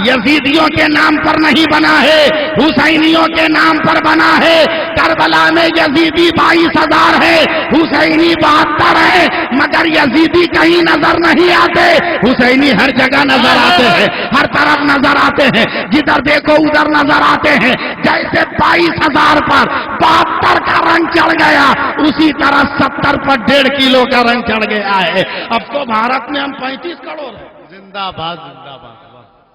یزیدیوں کے نام پر نہیں بنا ہے، حسینیوں کے نام پر بنا ہے. کربلا میں یزیدی 22,000 ہے، حسینی 72 ہے، مگر یزیدی کہیں نظر نہیں آتے، حسینی ہر جگہ نظر آتے ہیں، ہر طرف نظر آتے ہیں، جدھر دیکھو ادھر نظر آتے ہیں. جیسے 22,000 پر 72 کا رنگ چڑھ گیا، اسی طرح 70 پر 1.5 کلو کا رنگ چڑھ گیا ہے. اب تو بھارت میں ہم 35 کروڑ ہیں. زندہ باد زندہ باد.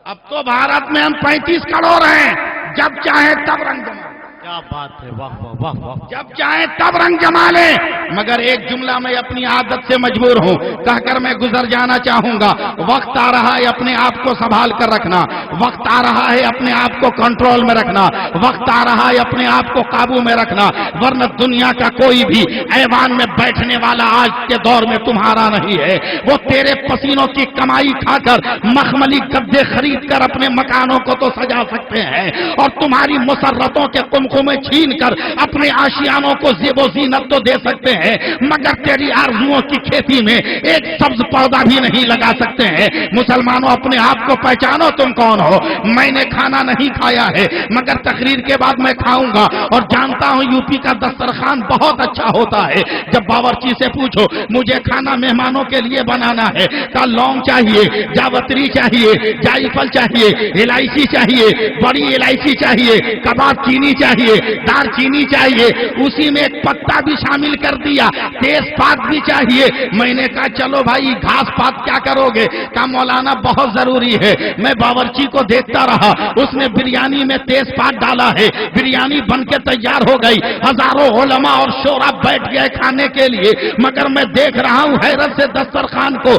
اب تو بھارت میں ہم 35 کروڑ ہیں. جب چاہیں تب رنگ جما، کیا بات ہے، واہ واہ واہ واہ. جب چاہیں تب رنگ جما لیں. مگر ایک جملہ میں اپنی عادت سے مجبور ہوں کہہ کر میں گزر جانا چاہوں گا. وقت آ رہا ہے اپنے آپ کو سنبھال کر رکھنا، وقت آ رہا ہے اپنے آپ کو کنٹرول میں رکھنا، وقت آ رہا ہے اپنے آپ کو قابو میں رکھنا، ورنہ دنیا کا کوئی بھی ایوان میں بیٹھنے والا آج کے دور میں تمہارا نہیں ہے. وہ تیرے پسینوں کی کمائی کھا کر مخملی گدے خرید کر اپنے مکانوں کو تو سجا سکتے ہیں، اور تمہاری مسرتوں کے قمقمے چھین کر اپنے آشیانوں کو زیب و زینت تو دے سکتے ہیں، مگر تیری آرزوؤں کی کھیتی میں ایک سبز پودا بھی نہیں لگا سکتے ہیں. مسلمانوں اپنے آپ کو پہچانو تم کون ہو. میں نے کھانا نہیں کھایا ہے، مگر تقریر کے بعد میں کھاؤں گا، اور جانتا ہوں یو پی کا دسترخوان بہت اچھا ہوتا ہے. جب باورچی سے پوچھو مجھے کھانا مہمانوں کے لیے بنانا ہے، کا لونگ چاہیے، جاوتری چاہیے، جائی پھل چاہیے، الائچی چاہیے، بڑی الائچی چاہیے، کباب چینی چاہیے، دار چینی چاہیے، اسی میں ایک پتا بھی شامل کر دیا، تیز پات بھی چاہیے. میں نے کہا چلو بھائی گھاس پات کیا کرو گے؟ کہا مولانا بہت ضروری ہے. میں باورچی کو دیکھتا رہا، اس نے بریانی میں تیز پات ڈالا ہے، بریانی بن کے تیار ہو گئی، ہزاروں علماء اور شورا بیٹھ گئے کھانے کے لیے، مگر میں دیکھ رہا ہوں حیرت سے دسترخوان کو،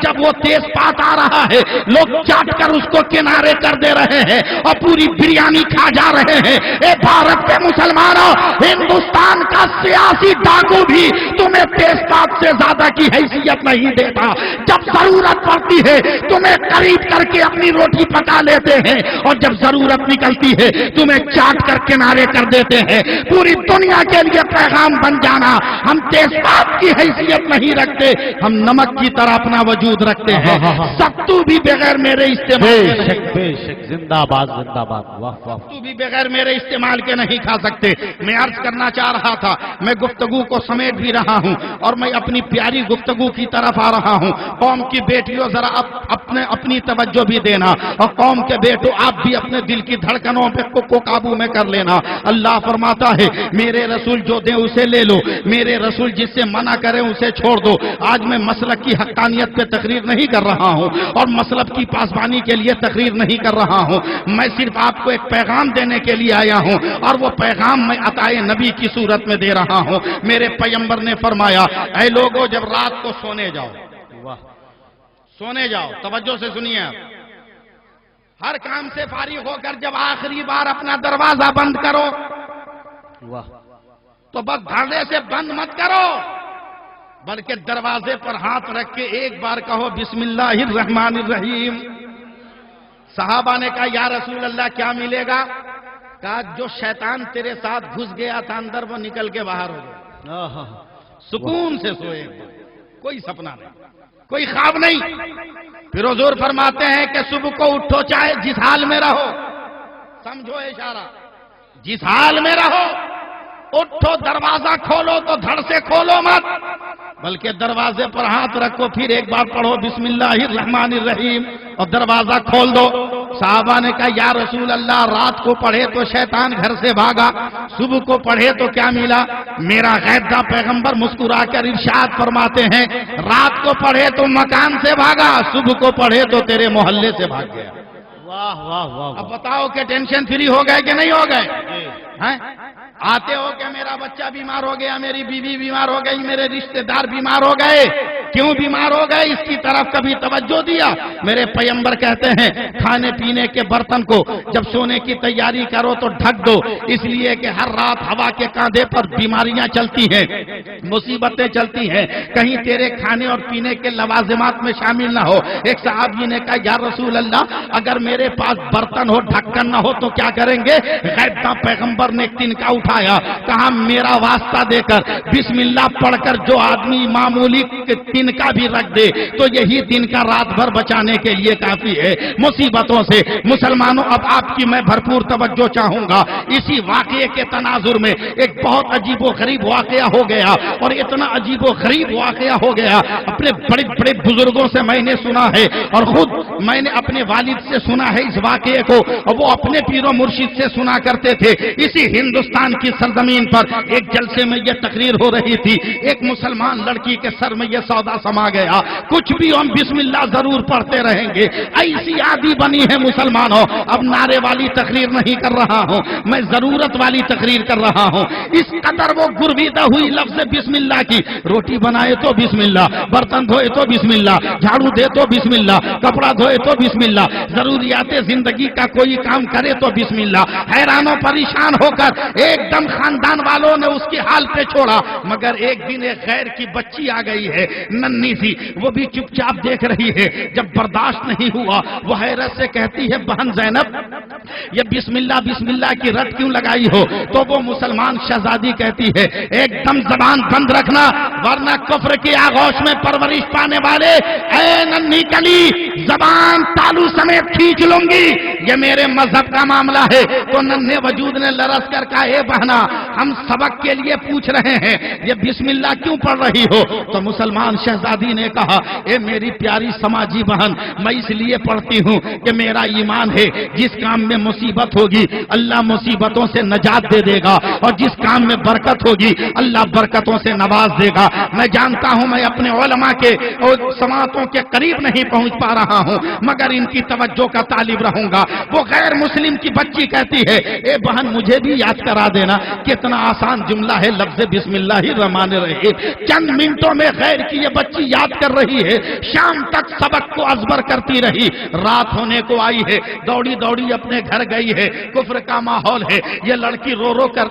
جب وہ تیز پات آ رہا ہے لوگ چاٹ کر اس کو کنارے کر دے رہے ہیں اور پوری بریانی کھا جا رہے ہیں. اے بھارت کے مسلمانوں، ہندوستان کا سیاسی ڈاکو بھی تمہیں تیز پات سے زیادہ کی حیثیت نہیں دیتا. جب ضرورت پڑتی ہے تمہیں قریب کر کے اپنی روٹی پکا لیتے ہیں، اور جب ضرورت نکلتی ہے تمہیں چاٹ کر کنارے کر دیتے ہیں. پوری دنیا کے لیے پیغام بن جانا، ہم تیز پات کی حیثیت نہیں رکھتے، ہم نمک کی طرح اپنا وجود رکھتے ہیں. ستو بھی بغیر میرے استعمال بے شک بے شک. زندہ باد زندہ باد. واہ واہ. ستو بھی بغیر میرے استعمال کے نہیں کھا سکتے. میں عرض کرنا چاہ رہا تھا، میں گفتگو کو سمیٹ بھی رہا ہوں اور میں اپنی پیاری گفتگو کی طرف آ رہا ہوں. قوم کی بیٹیوں ذرا اپنی توجہ بھی دینا، اور قوم کے بیٹوں آپ بھی اپنے دل کی دھڑکنوں پہ کو قابو میں کر لینا. اللہ فرماتا ہے میرے رسول جو دیں اسے لے لو، میرے رسول جس سے منع کریں اسے چھوڑ دو. آج میں مسلک کی حقانیت پہ تقریر نہیں کر رہا ہوں اور مسلک کی پاسبانی کے لیے تقریر نہیں کر رہا ہوں. میں صرف آپ کو ایک پیغام دینے کے لیے آیا ہوں، اور وہ پیغام میں عطائے نبی کی صورت میں دے رہا ہوں. میرے پیغمبر نے فرمایا اے لوگو جب رات کو سونے جاؤ، سونے جاؤ، توجہ سے سنیے آپ، ہر کام سے فارغ ہو کر جب آخری بار اپنا دروازہ بند کرو تو بس دھڑے سے بند مت کرو، بلکہ دروازے پر ہاتھ رکھ کے ایک بار کہو بسم اللہ الرحمن الرحیم. صحابہ نے کہا یا رسول اللہ کیا ملے گا؟ کہا جو شیطان تیرے ساتھ گھس گیا تھا اندر وہ نکل کے باہر ہو گیا. سکون سے سوئے، کوئی سپنا نہیں، کوئی خواب نہیں. پھر حضور فرماتے ہیں کہ صبح کو اٹھو چاہے جس حال میں رہو، سمجھو اشارہ، جس حال میں رہو اٹھو، دروازہ کھولو تو دھڑ سے کھولو مت، بلکہ دروازے پر ہاتھ رکھو، پھر ایک بار پڑھو بسم اللہ الرحمن الرحیم اور دروازہ کھول دو. صحابہ نے کہا یا رسول اللہ رات کو پڑھے تو شیطان گھر سے بھاگا، صبح کو پڑھے تو کیا ملا؟ میرا غیبدہ پیغمبر مسکرا کر ارشاد فرماتے ہیں رات کو پڑھے تو مکان سے بھاگا، صبح کو پڑھے تو تیرے محلے سے بھاگ گیا۔ واہ واہ واہ، اب بتاؤ کہ ٹینشن فری ہو گئے کہ نہیں ہو گئے؟ ہیں؟ آتے ہو کہ میرا بچہ بیمار ہو گیا، میری بیوی بیمار ہو گئی، میرے رشتہ دار بیمار ہو گئے، کیوں بیمار ہو گئے اس کی طرف کبھی توجہ دیا؟ میرے پیغمبر کہتے ہیں کھانے پینے کے برتن کو جب سونے کی تیاری کرو تو ڈھک دو، اس لیے کہ ہر رات ہوا کے کاندھے پر بیماریاں چلتی ہیں، مصیبتیں چلتی ہیں، کہیں تیرے کھانے اور پینے کے لوازمات میں شامل نہ ہو۔ ایک صحابی نے کہا یا رسول اللہ اگر میرے پاس برتن ہو ڈھکن نہ ہو تو کیا کریں گے؟ غیبہ پیغمبر نے ایک تنکا اٹھایا، کہا میرا واسطہ دے کر بسم اللہ پڑھ کر جو آدمی معمولی تنکا بھی رکھ دے تو یہی تنکا رات بھر بچانے کے لیے کافی ہے مصیبتوں سے۔ مسلمانوں اب آپ کی میں بھرپور توجہ چاہوں گا۔ اسی واقعے کے تناظر میں ایک بہت عجیب و غریب واقعہ ہو گیا، اور اتنا عجیب و غریب واقعہ ہو گیا اپنے بڑے بڑے بزرگوں سے میں نے سنا ہے، اور خود میں نے اپنے والد سے سنا ہے اس واقعے کو، اور وہ اپنے پیر و مرشد سے سنا کرتے تھے۔ اسی ہندوستان کی سرزمین پر ایک جلسے میں یہ تقریر ہو رہی تھی، ایک مسلمان لڑکی کے سر میں یہ سودا سما گیا، کچھ بھی ہم بسم اللہ ضرور پڑھتے رہیں گے، ایسی عادی بنی ہے مسلمانوں۔ اب نعرے والی تقریر نہیں کر رہا ہوں، میں ضرورت والی تقریر کر رہا ہوں۔ اس قدر وہ گرویدہ ہوئی لفظ بسم اللہ کی، روٹی بنائے تو بسم اللہ، برتن دھوئے تو بسم اللہ، جھاڑو دے تو بسم اللہ، کپڑا دھوئے تو بسم اللہ، ضروریات زندگی کا کوئی کام کرے تو بسم اللہ۔ حیران و پریشان ہو کر ایک دم خاندان والوں نے اس کے حال پہ چھوڑا، مگر ایک دن ایک غیر کی بچی آ گئی ہے، ننھی سی، وہ بھی چپ چاپ دیکھ رہی ہے۔ جب برداشت نہیں ہوا وہ حیرت سے کہتی ہے بہن زینب یہ بسم اللہ کی رٹ کیوں لگائی ہو؟ تو وہ مسلمان شہزادی کہتی ہے ایک دم زبان بند رکھنا ورنہ کفر کی آغوش میں پرورش پانے والے اے ننھی کلی زبان تالو سمیت کھینچ لوں گی، یہ میرے مذہب کا معاملہ ہے۔ تو ننھے وجود نے لرز کر کہا اے بہنا ہم سبق کے لیے پوچھ رہے ہیں، یہ بسم اللہ کیوں پڑھ رہی ہو؟ تو مسلمان شہزادی نے کہا اے میری پیاری سماجی بہن میں اس لیے پڑھتی ہوں کہ میرا ایمان ہے جس کام میں مصیبت ہوگی اللہ مصیبتوں سے نجات دے دے گا، اور جس کام میں برکت ہوگی اللہ برکتوں سے نواز دے گا۔ میں جانتا ہوں میں اپنے علماء کے اور سماعتوں کے قریب نہیں پہنچ پا رہا ہوں مگر ان کی توجہ کا طالب رہوں گا۔ وہ غیر مسلم کی بچی کہتی ہے اے بہن مجھے بھی یاد کرا دینا، کتنا آسان جملہ ہے لفظ بسم اللہ الرحمن الرحیم۔ چند منٹوں میں غیر کی یہ بچی یاد کر رہی ہے، شام تک سبق کو ازبر کرتی رہی، رات ہونے کو آئی ہے، دوڑی دوڑی اپنے گھر گئی ہے، کفر کا ماحول ہے، یہ لڑکی رو رو کر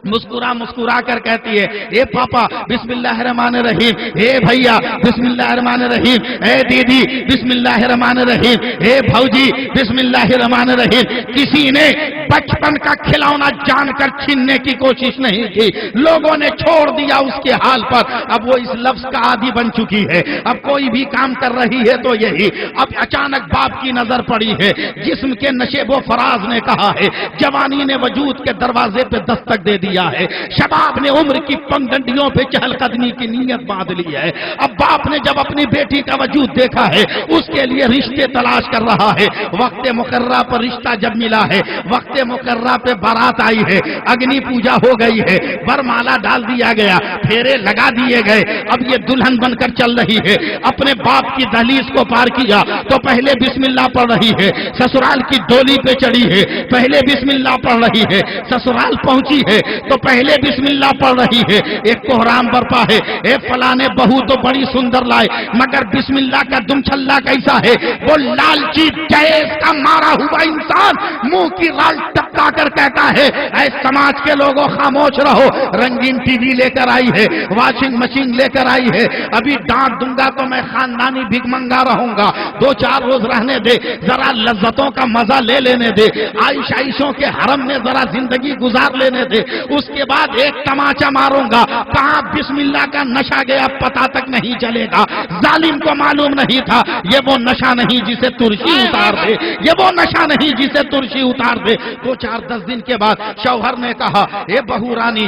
مسکرا کر کہتی ہے اے پاپا بسم اللہ الرحمن الرحیم، اے بھیا بسم اللہ الرحمن الرحیم، اے دیدی بسم اللہ الرحمن الرحیم، اے بھوجی بسم اللہ الرحمن الرحیم۔ کسی نے بچپن کا کھلونا جان کر چھیننے کی کوشش نہیں کی، لوگوں نے چھوڑ دیا اس کے حال پر، اب وہ اس لفظ کا عادی بن چکی ہے، اب کوئی بھی کام کر رہی ہے تو یہی۔ اب اچانک باپ کی نظر پڑی ہے، جسم کے نشیب و فراز نے کہا ہے، جوانی نے وجود کے دروازے پہ دستک دے دیا ہے، شباب نے عمر کی پگڈنڈیوں پہ چہل قدمی کی نیت باندھ لی ہے۔ اب باپ نے جب اپنی بیٹی کا وجود دیکھا ہے اس کے لیے رشتے تلاش کر رہا ہے، وقت مقررہ پر رشتہ جب ملا ہے، وقت مقررہ پہ بارات آئی ہے، اگنی پوجا ہو گئی ہے، برمالا ڈال دیا گیا، پھیرے لگا دیے گئے، اب یہ دلہن بن کر چل رہی ہے۔ اپنے باپ کی دہلیز کو پار کیا تو پہلے بسم اللہ پڑھ رہی ہے، سسرال کی ڈولی پہ چڑھی ہے پہلے بسم اللہ پڑھ رہی ہے، سسرال پہنچی ہے تو پہلے بسم اللہ پڑھ رہی ہے۔ ایک کوہرام برپا ہے، اے فلانے بہو تو بڑی سندر لائے مگر بسم اللہ کا دم چھلا کیسا ہے؟ وہ لالچی جیس کا مارا ہوا انسان منہ کی رال ٹپکا کر کہتا ہے اے سماج کے لوگوں خاموش رہو، رنگین ٹی وی لے کر آئی ہے، واشنگ مشین لے کر آئی ہے، ابھی ڈانٹ دوں گا تو میں خاندانی بھیک منگا رہوں گا، 2-4 روز رہنے دے، ذرا لذتوں کا مزہ لے لینے دے، عائشوں کے حرم میں ذرا زندگی گزار لینے دے، اس کے بعد ایک تماچا ماروں گا، کہاں بسم اللہ کا نشہ گیا پتہ تک نہیں چلے گا۔ ظالم کو معلوم نہیں تھا یہ وہ نشہ نہیں جسے ترشی اتار دے، یہ وہ نشہ نہیں جسے ترشی اتار دے۔ 2-4-10 دن کے بعد شوہر نے کہا اے بہو رانی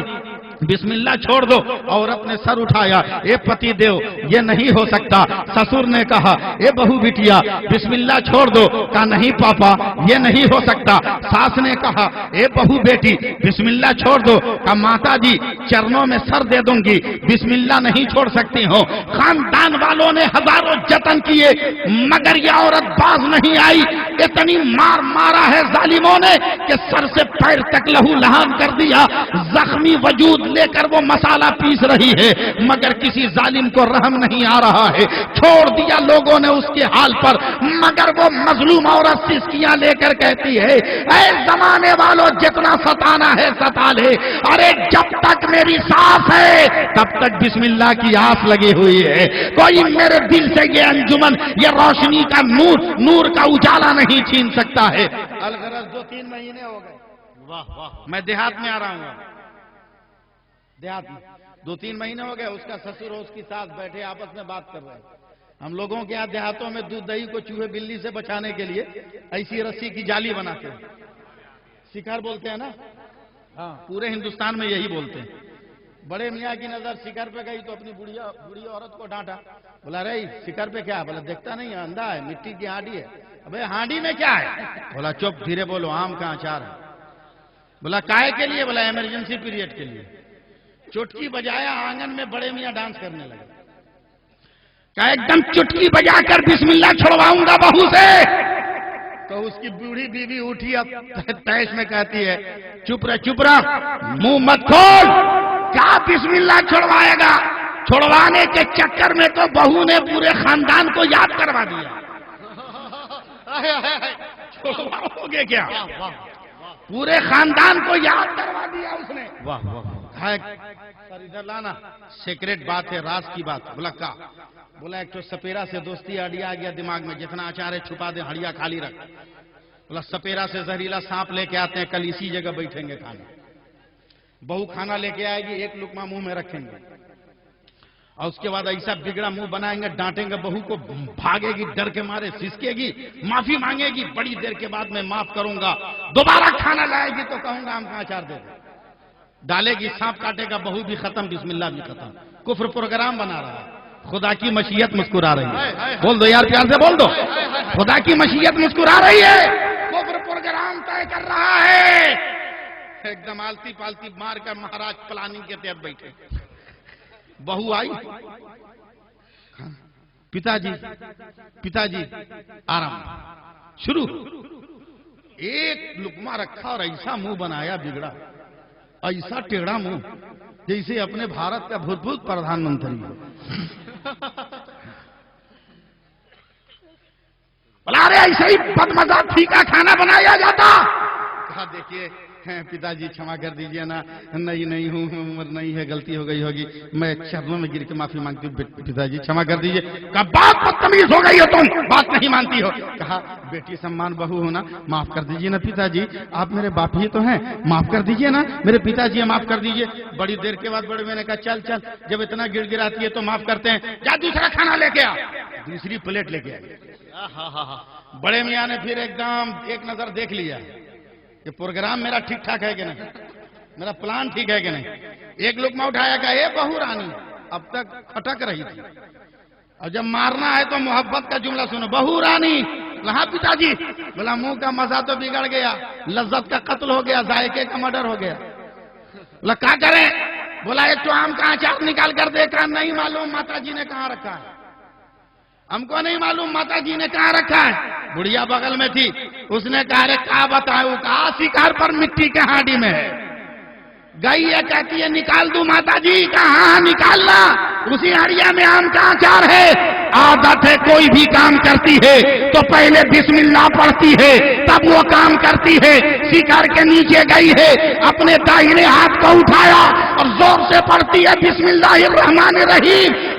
بسم اللہ چھوڑ دو. عورت نے سر اٹھایا, اے پتی دیو یہ نہیں ہو سکتا. سسر نے کہا اے بہو بٹیا بسم اللہ چھوڑ دو. کہا نہیں پاپا یہ نہیں ہو سکتا. ساس نے کہا اے بہو بیٹی بسم اللہ چھوڑ دو. کہا ماتا جی چرنوں میں سر دے دوں گی, بسم اللہ نہیں چھوڑ سکتی ہوں. خاندان والوں نے ہزاروں جتن کیے مگر یہ عورت باز نہیں آئی. اتنی مار مارا ہے ظالموں نے کہ سر سے پیر تک لہو لہان کر دیا. زخمی وجود لے کر وہ مسالہ پیس رہی ہے مگر کسی ظالم کو رحم نہیں آ رہا ہے. چھوڑ دیا لوگوں نے اس کے حال پر مگر وہ مظلوم عورت سسکیاں لے کر کہتی ہے اے زمانے والوں جتنا ستانا ہے ستا لے. ارے جب تک میری سانس ہے تب تک بسم اللہ کی آس لگی ہوئی ہے. کوئی میرے دل سے یہ انجمن یہ روشنی کا نور کا اجالا نہیں چھین سکتا ہے. الغرض 2-3 مہینے ہو گئے. واہ واہ, میں دیہات میں آ رہا ہوں. دیہات میں 2-3 مہینے ہو گئے. اس کا سسر اور اس کی ساس بیٹھے آپس میں بات کر رہے ہیں. ہم لوگوں کے یہاں دیہاتوں میں دودھ دہی کو چوہے بلی سے بچانے کے لیے ایسی رسی کی جالی بناتے ہیں. شکار بولتے ہیں نا, ہاں پورے ہندوستان میں یہی بولتے ہیں. بڑے میاں کی نظر شکار پہ گئی تو اپنی بوڑھی عورت کو ڈانٹا. بولا رہی شکار پہ کیا؟ بولا دیکھتا نہیں ہے, اندھا ہے, مٹی کی ہانڈی ہے. ابے ہانڈی میں کیا ہے؟ بولا چپ دھیرے بولو, آم کا اچار ہے. بولا کائے کے لیے؟ بولا ایمرجنسی پیریڈ کے لیے. چٹکی بجایا, آنگن میں بڑے میاں ڈانس کرنے لگے. کہا ایک دم چٹکی بجا کر بسم اللہ چھڑواؤں گا بہو سے. تو اس کی بوڑھی بیوی اٹھی, اب تیش میں کہتی ہے چپ رہ منہ مت کھول. کیا بسم اللہ چھڑوائے گا؟ چھڑوانے کے چکر میں تو بہو نے پورے خاندان کو یاد کروا دیا. چھڑواؤ گے کیا؟ پورے خاندان کو یاد کروا دیا اس نے. واہ واہ, سر ادھر لانا, سیکریٹ بات ہے, راز کی بات. بولا کا؟ بولا ایک تو سپیرا سے دوستی آڈیا آ گیا دماغ میں, جتنا اچار ہے چھپا دے, ہڑیا خالی رکھ. بولا سپیرا سے زہریلا سانپ لے کے آتے ہیں, کل اسی جگہ بیٹھیں گے کھانے. بہو کھانا لے کے آئے گی, ایک لقمہ منہ میں رکھیں گے اور اس کے بعد ایسا بگڑا منہ بنائیں گے, ڈانٹیں گے بہو کو, بھاگے گی ڈر کے مارے, سسکے گی, معافی مانگے گی. بڑی دیر کے بعد میں معاف کروں گا. دوبارہ کھانا لائے گی تو کہوں گا آم کا اچار دے دے. ڈالے گی, سانپ کاٹے گا, بہو بھی ختم, بسم اللہ بھی ختم. کفر پروگرام بنا رہا ہے. خدا کی مشیت مسکرا رہی ہے. بول دو یار, پیار سے بول دو, خدا کی مشیت مسکرا رہی ہے. کفر پروگرام طے کر رہا ہے. ایک دم آلتی پالتی مار کر مہاراج پلاننگ کے تحت بیٹھے. بہو آئی, پتا جی آرام شروع. ایک لقمہ رکھا اور ایسا منہ بنایا بگڑا, ایسا ٹیڑھا منہ جیسے اپنے بھارت کا بھوت پردھان منتری. بلا رہے ایسا ہی بدمزہ پھیکا کھانا بنایا جاتا. کہا دیکھیے پتا جی چھما کر دیجئے نا, نہیں ہوں, عمر نہیں ہے, غلطی ہو گئی ہوگی, میں چرنوں میں گر کے معافی مانگتی ہوں, پتا جی چھما کر دیجئے. کہا بات بدتمیز ہو گئی ہو تم, بات نہیں مانتی ہو. کہا بیٹی سمان بہو ہونا, معاف کر دیجئے نا پتا جی, آپ میرے باپ ہی تو ہیں, معاف کر دیجئے نا میرے پتا جی, معاف کر دیجئے. بڑی دیر کے بعد بڑے میں نے کہا چل جب اتنا گڑ گڑاتی ہے تو معاف کرتے ہیں, جا دوسرا کھانا لے کے آ. دوسری پلیٹ لے کے آئی. بڑے میاں نے پھر ایک نظر دیکھ لیا کہ پروگرام میرا ٹھیک ٹھاک ہے کہ نہیں, میرا پلان ٹھیک ہے کہ نہیں. ایک لقمہ اٹھایا کہ اے بہو رانی, اب تک اٹک رہی تھی, اور جب مارنا ہے تو محبت کا جملہ سنو. بہو رانی, کہاں پتا جی؟ بولا منہ کا مزہ تو بگڑ گیا, لذت کا قتل ہو گیا, ذائقے کا مرڈر ہو گیا. بولا کیا کریں؟ بولا ایک تو آم کا اچار نکال کر دیکھا, نہیں معلوم ماتا جی نے کہاں رکھا ہے, ہم کو نہیں معلوم ماتا جی نے کہاں رکھا ہے. بڑھیا بغل میں تھی, اس نے کہا رے کہا بتاؤ, کہا شکار پر مٹی کے ہانڈی میں ہے. گئی ہے, کہتی ہے نکال دوں ماتا جی. کہاں نکالنا, اسی ہڑیا میں آم کا اچار ہے. عادت ہے کوئی بھی کام کرتی ہے تو پہلے بسم اللہ پڑھتی ہے تب وہ کام کرتی ہے. شکار کے نیچے گئی ہے, اپنے داہنے ہاتھ کو اٹھایا اور زور سے پڑھتی ہے بسم اللہ الرحمن الرحیم.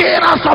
1300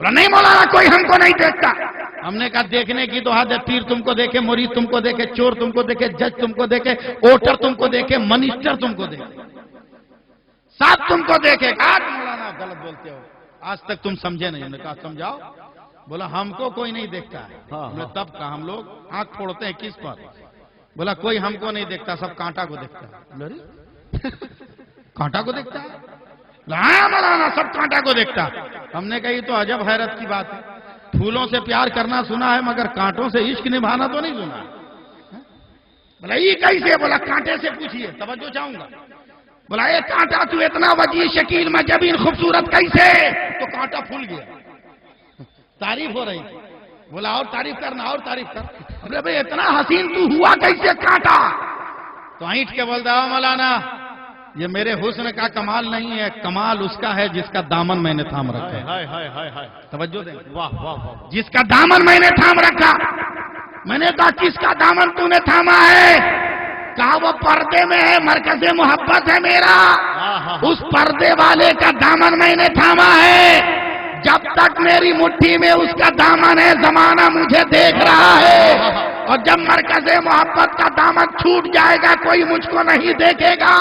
بولا نہیں مولانا کوئی ہم کو نہیں دیکھتا. ہم نے کہا دیکھنے کی تو حد ہے، پیر تم کو دیکھے، مرید تم کو دیکھے، چور تم کو دیکھے، جج تم کو دیکھے، ووٹر تم کو دیکھے، منسٹر تم کو دیکھے، سب تم کو دیکھے. کہا مولانا غلط بولتے ہو، آج تک تم سمجھے نہیں. ہم نے کہا سمجھاؤ. بولا ہم کو کوئی نہیں دیکھتا ہے. ہم نے تب کہا ہم لوگ آنکھ پھوڑتے ہیں کس پر؟ بولا کوئی ہم کو نہیں دیکھتا، سب کانٹا کو دیکھتا ہے. کانٹا کو دیکھتا ہے؟ ہاں مولانا سب کانٹا کو دیکھتا. ہم نے کہا یہ تو عجب حیرت کی بات ہے، پھولوں سے پیار کرنا سنا ہے مگر کانٹوں سے عشق نبھانا تو نہیں سنا. بولا یہ کیسے؟ بولا کانٹے سے پوچھیے، توجہ چاہوں گا. بولا یہ کانٹا تو اتنا وجیح شکیل مجبین خوبصورت کیسے؟ تو کانٹا پھول گیا. تعریف ہو رہی. بولا اور تعریف کرنا، اور تعریف کر. بولے بھئی اتنا حسین تو ہوا کیسے کانٹا؟ تو اینٹ کے بولتا ہے مولانا یہ میرے حسن کا کمال نہیں ہے، کمال اس کا ہے جس کا دامن میں نے تھام رکھا ہے. توجہ دیں. واہ واہ واہ. جس کا دامن میں نے تھام رکھا. میں نے کہا کس کا دامن تو نے تھاما ہے؟ کہا وہ پردے میں ہے، مرکز محبت ہے میرا، اس پردے والے کا دامن میں نے تھاما ہے. جب تک میری مٹھی میں اس کا دامن ہے زمانہ مجھے دیکھ رہا ہے، اور جب مرکز محبت کا دامن چھوٹ جائے گا کوئی مجھ کو نہیں دیکھے گا.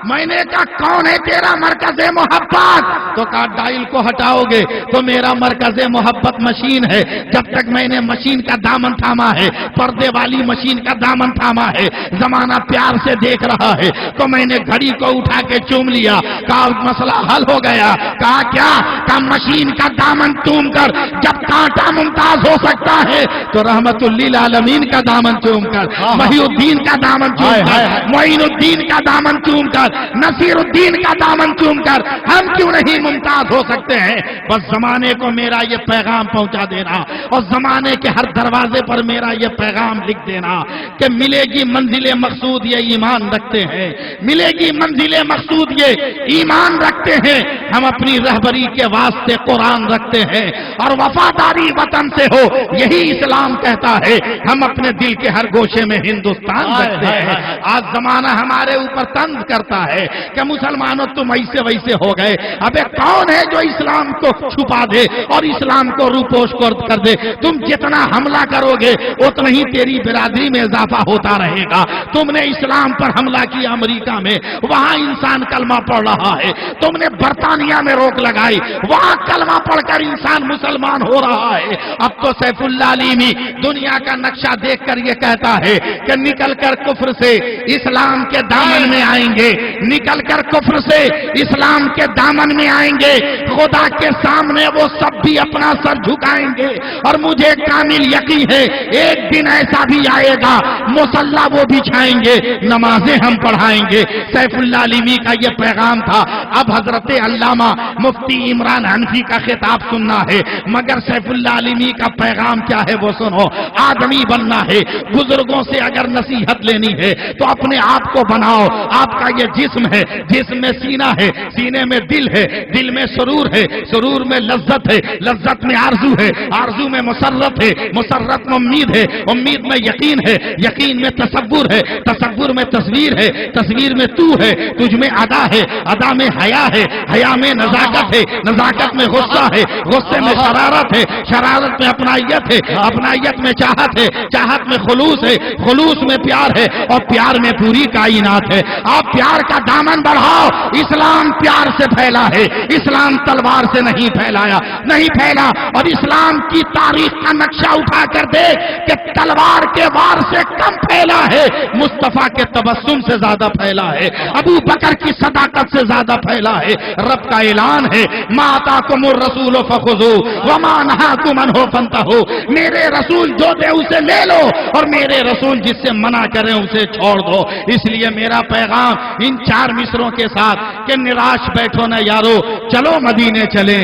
میں نے کہا کون ہے تیرا مرکز محبت؟ تو کہا ڈائل کو ہٹاؤ گے تو میرا مرکز محبت مشین ہے. جب تک میں نے مشین کا دامن تھاما ہے، پردے والی مشین کا دامن تھاما ہے، زمانہ پیار سے دیکھ رہا ہے، تو میں نے گھڑی کو اٹھا کے چوم لیا. کہا مسئلہ حل ہو گیا. کہا کیا؟ کہا مشین کا دامن چوم کر جب کانٹا ممتاز ہو سکتا ہے تو رحمت للعالمین کا دامن چوم کر، محی الدین کا دامن چوم کر، معین الدین کا دامن چوم کر، نصیر الدین کا دامن چوم کر ہم کیوں نہیں ممتاز ہو سکتے ہیں؟ بس زمانے کو میرا یہ پیغام پہنچا دینا، اور زمانے کے ہر دروازے پر میرا یہ پیغام لکھ دینا کہ ملے گی منزل مقصود یہ ایمان رکھتے ہیں، ملے گی منزل مقصود یہ ایمان رکھتے ہیں. ہم اپنی رہبری کے واسطے قرآن رکھتے ہیں، اور وفاداری وطن سے ہو یہی اسلام کہتا ہے. ہم اپنے دل کے ہر گوشے میں ہندوستان رکھتے ہیں. آج زمانہ ہمارے اوپر طنز کرتا ہے کہ مسلمانوں تم ایسے ویسے ہو گئے. ابے کون ہے جو اسلام کو چھپا دے اور اسلام کو روپوش کر دے؟ تم جتنا حملہ کرو گے اتنا ہی تیری برادری میں اضافہ ہوتا رہے گا. تم نے اسلام پر حملہ کیا امریکہ میں، وہاں انسان کلمہ پڑھ رہا ہے. تم نے برطانیہ میں روک لگائی، وہاں کلمہ پڑھ کر انسان مسلمان ہو رہا ہے. اب تو سیف اللہ علیمی دنیا کا نقشہ دیکھ کر یہ کہتا ہے کہ نکل کر کفر سے اسلام کے دامن میں آئیں گے، نکل کر کفر سے اسلام کے دامن میں آئیں گے. خدا کے سامنے وہ سب بھی اپنا سر جھکائیں گے، اور مجھے کامل یقین ہے ایک دن ایسا بھی آئے گا مصلی وہ بچھائیں گے، نمازیں ہم پڑھائیں گے. سیف اللہ علیمی کا یہ پیغام تھا. اب حضرت علامہ مفتی عمران حنفی کا خطاب سننا ہے، مگر سیف اللہ علیمی کا پیغام کیا ہے وہ سنو. آدمی بننا ہے، بزرگوں سے اگر نصیحت لینی ہے تو اپنے آپ کو بناؤ. آپ کا یہ جسم ہے، جسم میں سینہ ہے، سینے میں دل ہے، دل میں سرور ہے، سرور میں لذت ہے، لذت میں آرزو ہے، آرزو میں مسرت ہے، مسرت میں امید ہے، امید میں یقین ہے، یقین میں تصور ہے، تصور میں تصویر ہے، تصویر میں تو ہے، تجھ میں ادا ہے، ادا میں حیا ہے، حیا میں نزاکت ہے، نزاکت میں غصہ ہے، غصے میں شرارت ہے، شرارت میں اپنائیت ہے، اپنائیت میں چاہت ہے، چاہت میں خلوص ہے، خلوص میں پیار ہے، اور پیار میں پوری کائنات ہے. آپ پیار کا دامن بڑھاؤ. اسلام پیار سے پھیلا ہے، اسلام تلوار سے نہیں پھیلا. اور اسلام کی تاریخ کا نقشہ اٹھا کر دے کہ تلوار کے وار سے کم پھیلا ہے، مصطفیٰ کے تبسم سے زیادہ پھیلا ہے، ابو بکر کی صداقت سے زیادہ پھیلا ہے. رب کا اعلان ہے ما آتاکم الرسول فخذوہ وما نہاکم عنہ فانتہوا. میرے رسول جو دے اسے لے لو، اور میرے رسول جس سے منع کریں اسے چھوڑ دو. اس لیے میرا پیغام ان 4 مصروں کے ساتھ کہ نراش بیٹھو نہ یارو، چلو مدینے چلیں.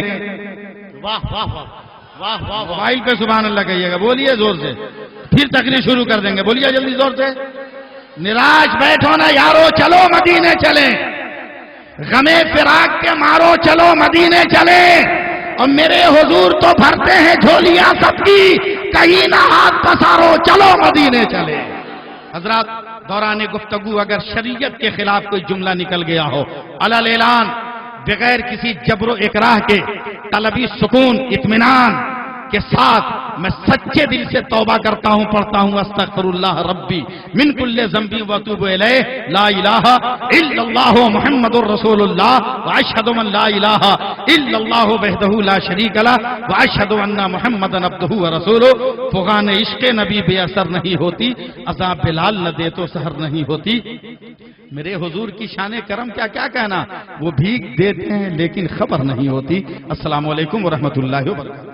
واہ واہ واہ واہ واہ. موبائل پہ سبحان اللہ کہیے گا، بولیے زور سے، پھر تقریر شروع کر دیں گے. بولیے جلدی زور سے. نراش بیٹھو نہ یارو، چلو مدینے چلیں. غمے فراق کے مارو، چلو مدینے چلیں. اور میرے حضور تو بھرتے ہیں جھولیاں سب کی، کہیں نہ ہاتھ پسارو، چلو مدینے چلیں. حضرات دوران گفتگو اگر شریعت کے خلاف کوئی جملہ نکل گیا ہو، علل اعلان بغیر کسی جبر و اکراہ کے طلبی سکون اطمینان کے ساتھ میں سچے دل سے توبہ کرتا ہوں، پڑھتا ہوں استغفر اللہ ربی من کل ذنب واتوب الیہ لا الہ الا اللہ محمد الرسول اللہ واشہد ان لا الہ الا اللہ وحدہ لا شریک لہ واشہد ان محمدا عبدہ ورسولہ۔ فغان عشق نبی بے اثر نہیں ہوتی، عذاب بلال نہ دے تو سحر نہیں ہوتی۔ میرے حضور کی شان کرم کیا کہنا، وہ بھیک دیتے ہیں لیکن خبر نہیں ہوتی۔ السلام علیکم ورحمۃ اللہ وبرکاتہ۔